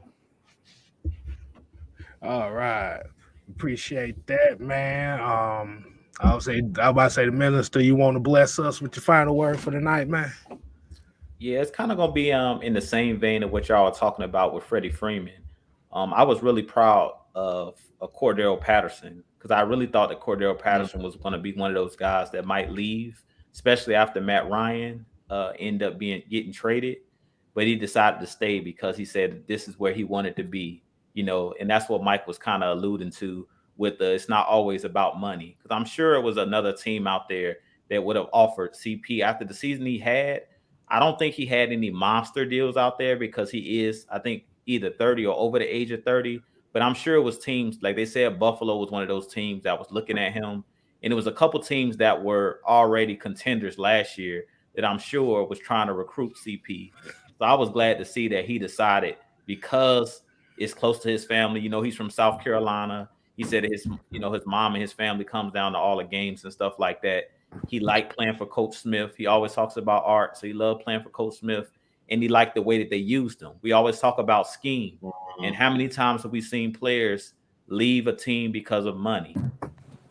All right. Appreciate that, man. I was about to say the minister, you want to bless us with your final word for the night, man? Yeah, it's kind of gonna be in the same vein of what y'all are talking about with Freddie Freeman. I was really proud of Cordell Patterson because I really thought that Cordell Patterson was going to be one of those guys that might leave, especially after Matt Ryan ended up getting traded. But he decided to stay because he said this is where he wanted to be, and that's what Mike was kind of alluding to with it's not always about money. Because I'm sure it was another team out there that would have offered CP after the season he had. I don't think he had any monster deals out there because he is, I think, either 30 or over the age of 30. But I'm sure it was teams, like they said, Buffalo was one of those teams that was looking at him. And it was a couple teams that were already contenders last year that I'm sure was trying to recruit CP. So I was glad to see that he decided, because it's close to his family. He's from South Carolina. He said his mom and his family comes down to all the games and stuff like that. He liked playing for Coach Smith. He always talks about art, so he loved playing for Coach Smith. And he liked the way that they used him. We always talk about scheme. And how many times have we seen players leave a team because of money?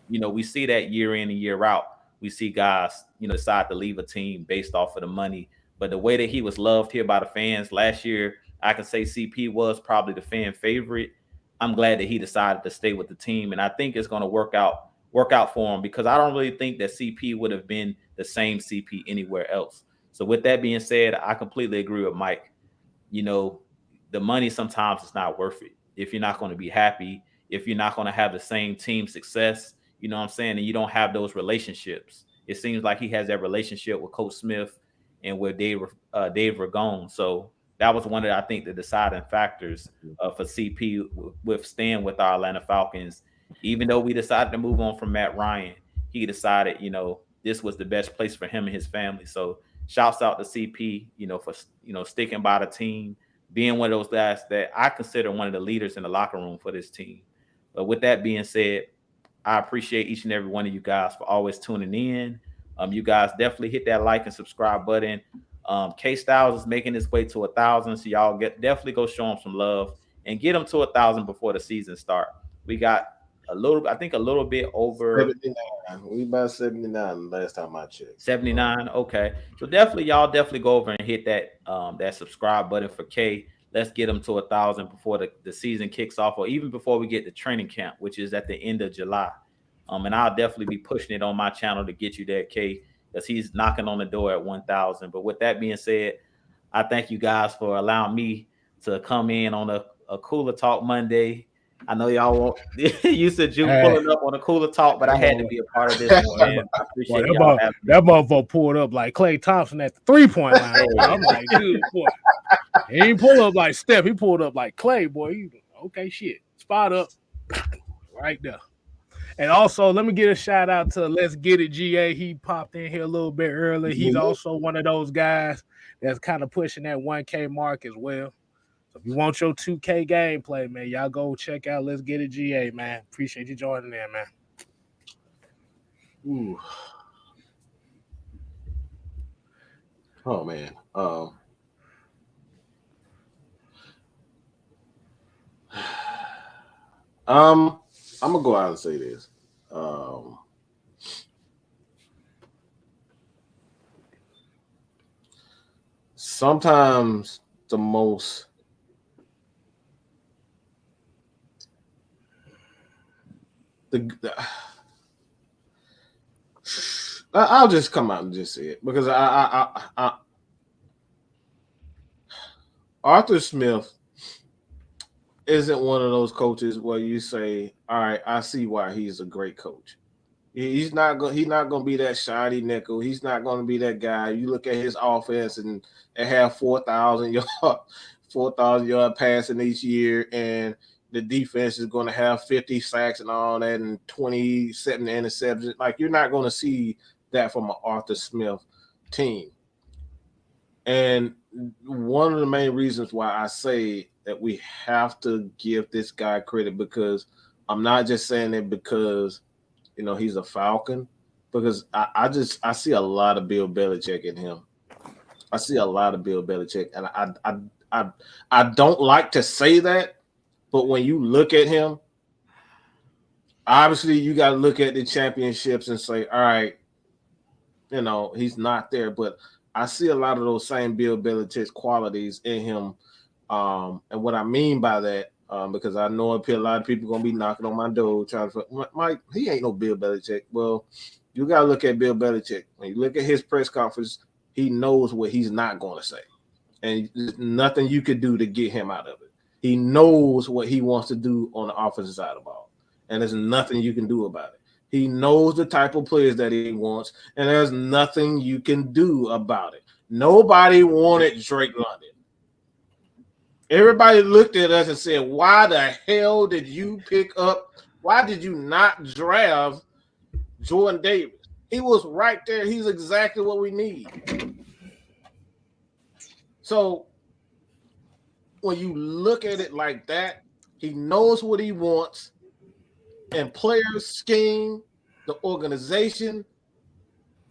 We see that year in and year out. We see guys, decide to leave a team based off of the money. But the way that he was loved here by the fans last year, I can say CP was probably the fan favorite. I'm glad that he decided to stay with the team. And I think it's going to work out for him, because I don't really think that CP would have been the same CP anywhere else. So with that being said, I completely agree with Mike. The money sometimes is not worth it. If you're not going to be happy, if you're not going to have the same team success, you know what I'm saying, and you don't have those relationships. It seems like he has that relationship with Coach Smith and with Dave Ragone. So that was one of, I think, the deciding factors for CP with staying with our Atlanta Falcons. Even though we decided to move on from Matt Ryan, he decided, this was the best place for him and his family. So shouts out to CP, for, sticking by the team, being one of those guys that I consider one of the leaders in the locker room for this team. But with that being said, I appreciate each and every one of you guys for always tuning in. You guys definitely hit that like and subscribe button. K Styles is making his way to 1,000, so y'all definitely go show him some love and get him to 1,000 before the season start. We got a little bit over 79. We about 79 last time I checked. 79. Okay. So y'all definitely go over and hit that subscribe button for K. Let's get him to 1,000 before the season kicks off, or even before we get to training camp, which is at the end of July. And I'll definitely be pushing it on my channel to get you that, K, because he's knocking on the door at 1,000. But with that being said, I thank you guys for allowing me to come in on a Cooler Talk Monday. I know y'all won't used to Juke pulling up on a Cooler Talk, but I had to be a part of this one, man. I appreciate y'all having me. That motherfucker pulled up like Klay Thompson at the 3-point line. I'm like, dude, boy. He ain't pull up like Steph. He pulled up like Klay, boy. Okay, shit. Spot up right there. And also, let me get a shout out to Let's Get It GA. He popped in here a little bit early. He's also one of those guys that's kind of pushing that 1K mark as well. So if you want your 2K gameplay, man, y'all go check out Let's Get It GA, man. Appreciate you joining in, man. Ooh. Oh man. I'm gonna go out and say this. Sometimes the most I'll just come out and just say it because I Arthur Smith isn't one of those coaches where you say, all right, I see why he's a great coach. He's not going to be that shiny nickel. He's not going to be that guy. You look at his offense and they have 4,000 yard passing each year, and the defense is going to have 50 sacks and all that and 27 interceptions. Like, you're not going to see that from an Arthur Smith team. And one of the main reasons why I say that we have to give this guy credit, because I'm not just saying it because, you know, he's a Falcon, because I see a lot of Bill Belichick in him. I see a lot of Bill Belichick, and I don't like to say that, but when you look at him, obviously you got to look at the championships and say, all right, you know, he's not there, but I see a lot of those same Bill Belichick qualities in him. And what I mean by that, because I know a lot of people going to be knocking on my door trying to, Mike, he ain't no Bill Belichick. Well, you got to look at Bill Belichick. When you look at his press conference, he knows what he's not going to say. And there's nothing you could do to get him out of it. He knows what he wants to do on the offensive side of the ball. And there's nothing you can do about it. He knows the type of players that he wants, and there's nothing you can do about it. Nobody wanted Drake London. Everybody looked at us and said, why the hell did you pick up? Why did you not draft Jordan Davis? He was right there. He's exactly what we need. So when you look at it like that, he knows what he wants. And players, scheme, the organization,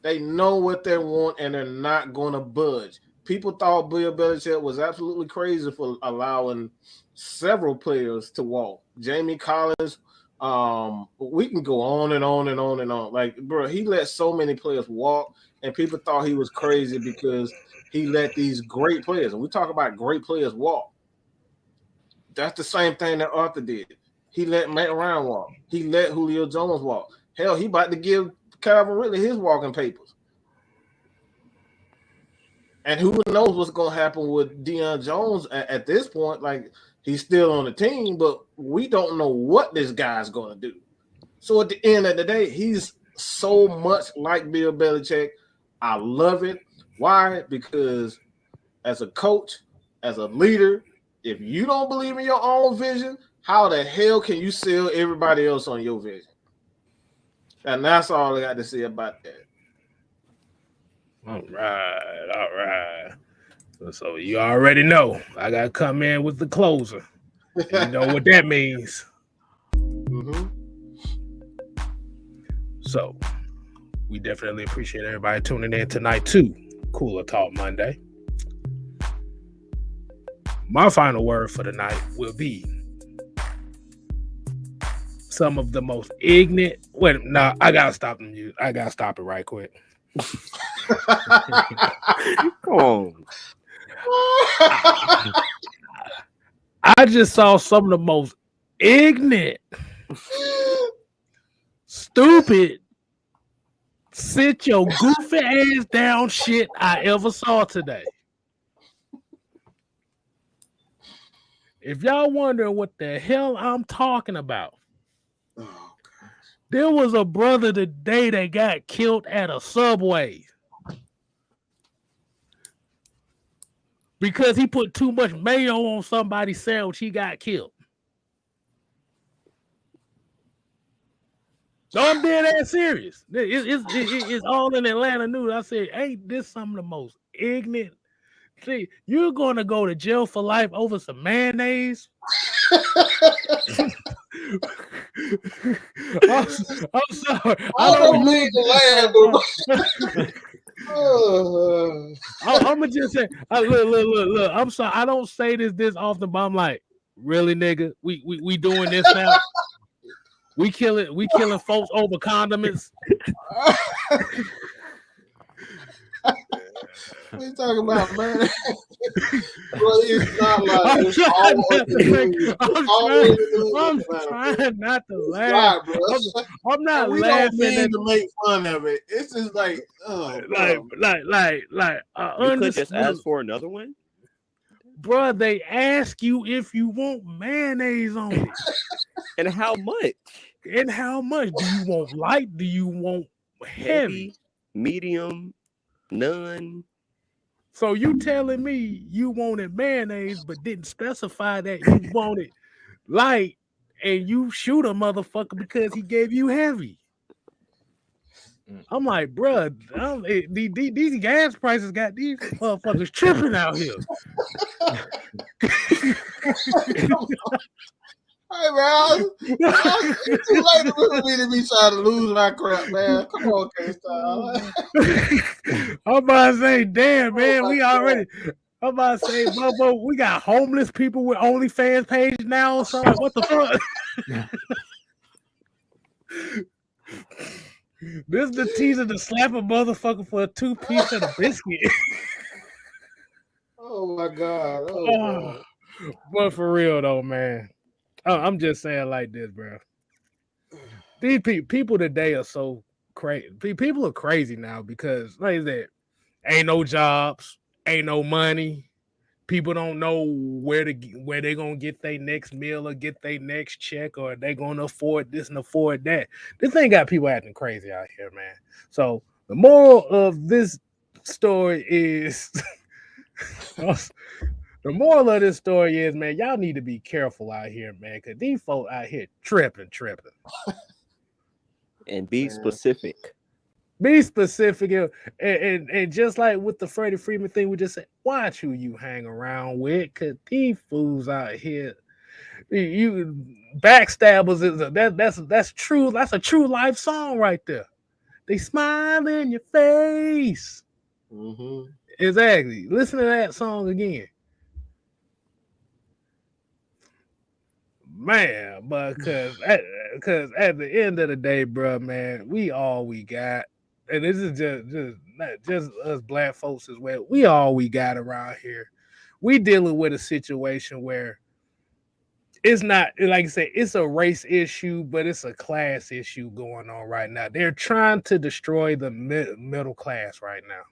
they know what they want, and they're not going to budge. People thought Bill Belichick was absolutely crazy for allowing several players to walk. Jamie Collins, we can go on and on and on and on. Like, bro, he let so many players walk, and people thought he was crazy because he let these great players, and we talk about great players, walk. That's the same thing that Arthur did. He let Matt Ryan walk. He let Julio Jones walk. Hell, he about to give Calvin Ridley his walking papers. And who knows what's going to happen with Deion Jones at this point. Like, he's still on the team, but we don't know what this guy's going to do. So at the end of the day, he's so much like Bill Belichick. I love it. Why? Because as a coach, as a leader, if you don't believe in your own vision, how the hell can you sell everybody else on your vision? And that's all I got to say about that. All right. So you already know I got to come in with the closer. You know what that means. Mm-hmm. So we definitely appreciate everybody tuning in tonight to Cooler Talk Monday. My final word for the night will be some of the most ignorant. Wait, no, I gotta stop the music. I gotta stop it right quick. Come on. I just saw some of the most ignorant, stupid, sit your goofy ass down shit I ever saw today. If y'all wondering what the hell I'm talking about, there was a brother today that got killed at a Subway because he put too much mayo on somebody's sandwich. He got killed. No, I'm dead ass serious. It's all in Atlanta news. I said, ain't this some of the most ignorant? See, you're gonna go to jail for life over some mayonnaise. I'm sorry. I don't mean to laugh, but I'm gonna just say, look. I'm sorry. I don't say this often, but I'm like, really, nigga? We doing this now? We killing folks over condiments. What are you talking about, man? Bro, it's not like it's I'm trying not to laugh. I'm not we laughing. We don't mean to make fun of it. It's just like, you could just ask for another one. Bro, they ask you if you want mayonnaise on it. And how much? And how much? Do you want light? Do you want heavy? Medium? None? So you telling me you wanted mayonnaise but didn't specify that you wanted light, and you shoot a motherfucker because he gave you heavy. I'm like, bro, these gas prices got these motherfuckers tripping out here. Hey, man, it's too late for me to be trying to lose my crap, man. Come on, K-Style. I'm about to say, damn, man, I'm about to say, Bubba, we got homeless people with OnlyFans page now. So like, what the fuck? This is the teaser to slap a motherfucker for a 2-piece and a biscuit. Oh my god. God. But for real though, man. I'm just saying like this, bro. These people today are so crazy. People are crazy now because, like I said, ain't no jobs, ain't no money. People don't know where they're gonna get their next meal or get their next check, or they gonna afford this and afford that. This thing got people acting crazy out here, man. So the moral of this story is the moral of this story is, man, y'all need to be careful out here, man, because these folks out here tripping. And be specific. Be specific. And just like with the Freddie Freeman thing, we just said, watch who you hang around with, because these fools out here, you backstabbers, that's true. That's a true life song right there. They smile in your face. Mm-hmm. Exactly. Listen to that song again. Man, but because at the end of the day, bro, man, we all we got, and this is not just us black folks as well. We all we got around here. We dealing with a situation where it's not, like I say, it's a race issue, but it's a class issue going on right now. They're trying to destroy the middle class right now.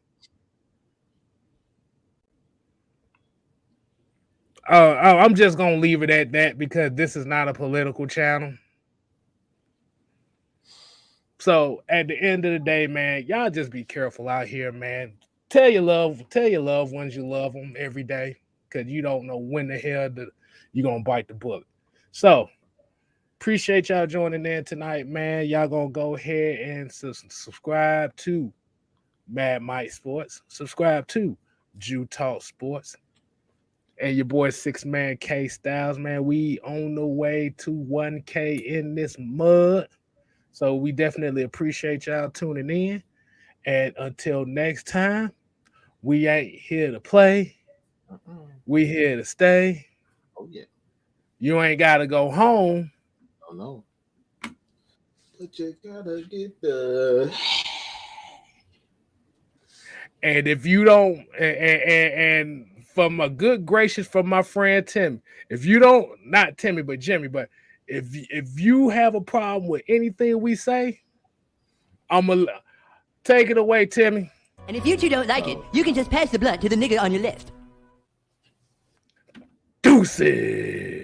I'm just gonna leave it at that because this is not a political channel. So at the end of the day, man, y'all just be careful out here, man. Tell your loved ones you love them every day, because you don't know when the hell you're gonna bite the bullet. So appreciate y'all joining in tonight, man. Y'all gonna go ahead and subscribe to Mad Mike Sports, subscribe to Jew Talk Sports. And your boy 6-Man K Styles, man. We on the way to 1K in this mud. So we definitely appreciate y'all tuning in. And until next time, we ain't here to play. We here to stay. Oh, yeah. You ain't got to go home. Oh, no. But you gotta get the... And if you don't... And from a good gracious from my friend Timmy, if you don't, not Timmy, but Jimmy, but if you have a problem with anything we say, I'm going to take it away, Timmy. And if you two don't like it, you can just pass the blunt to the nigga on your left. Deuces.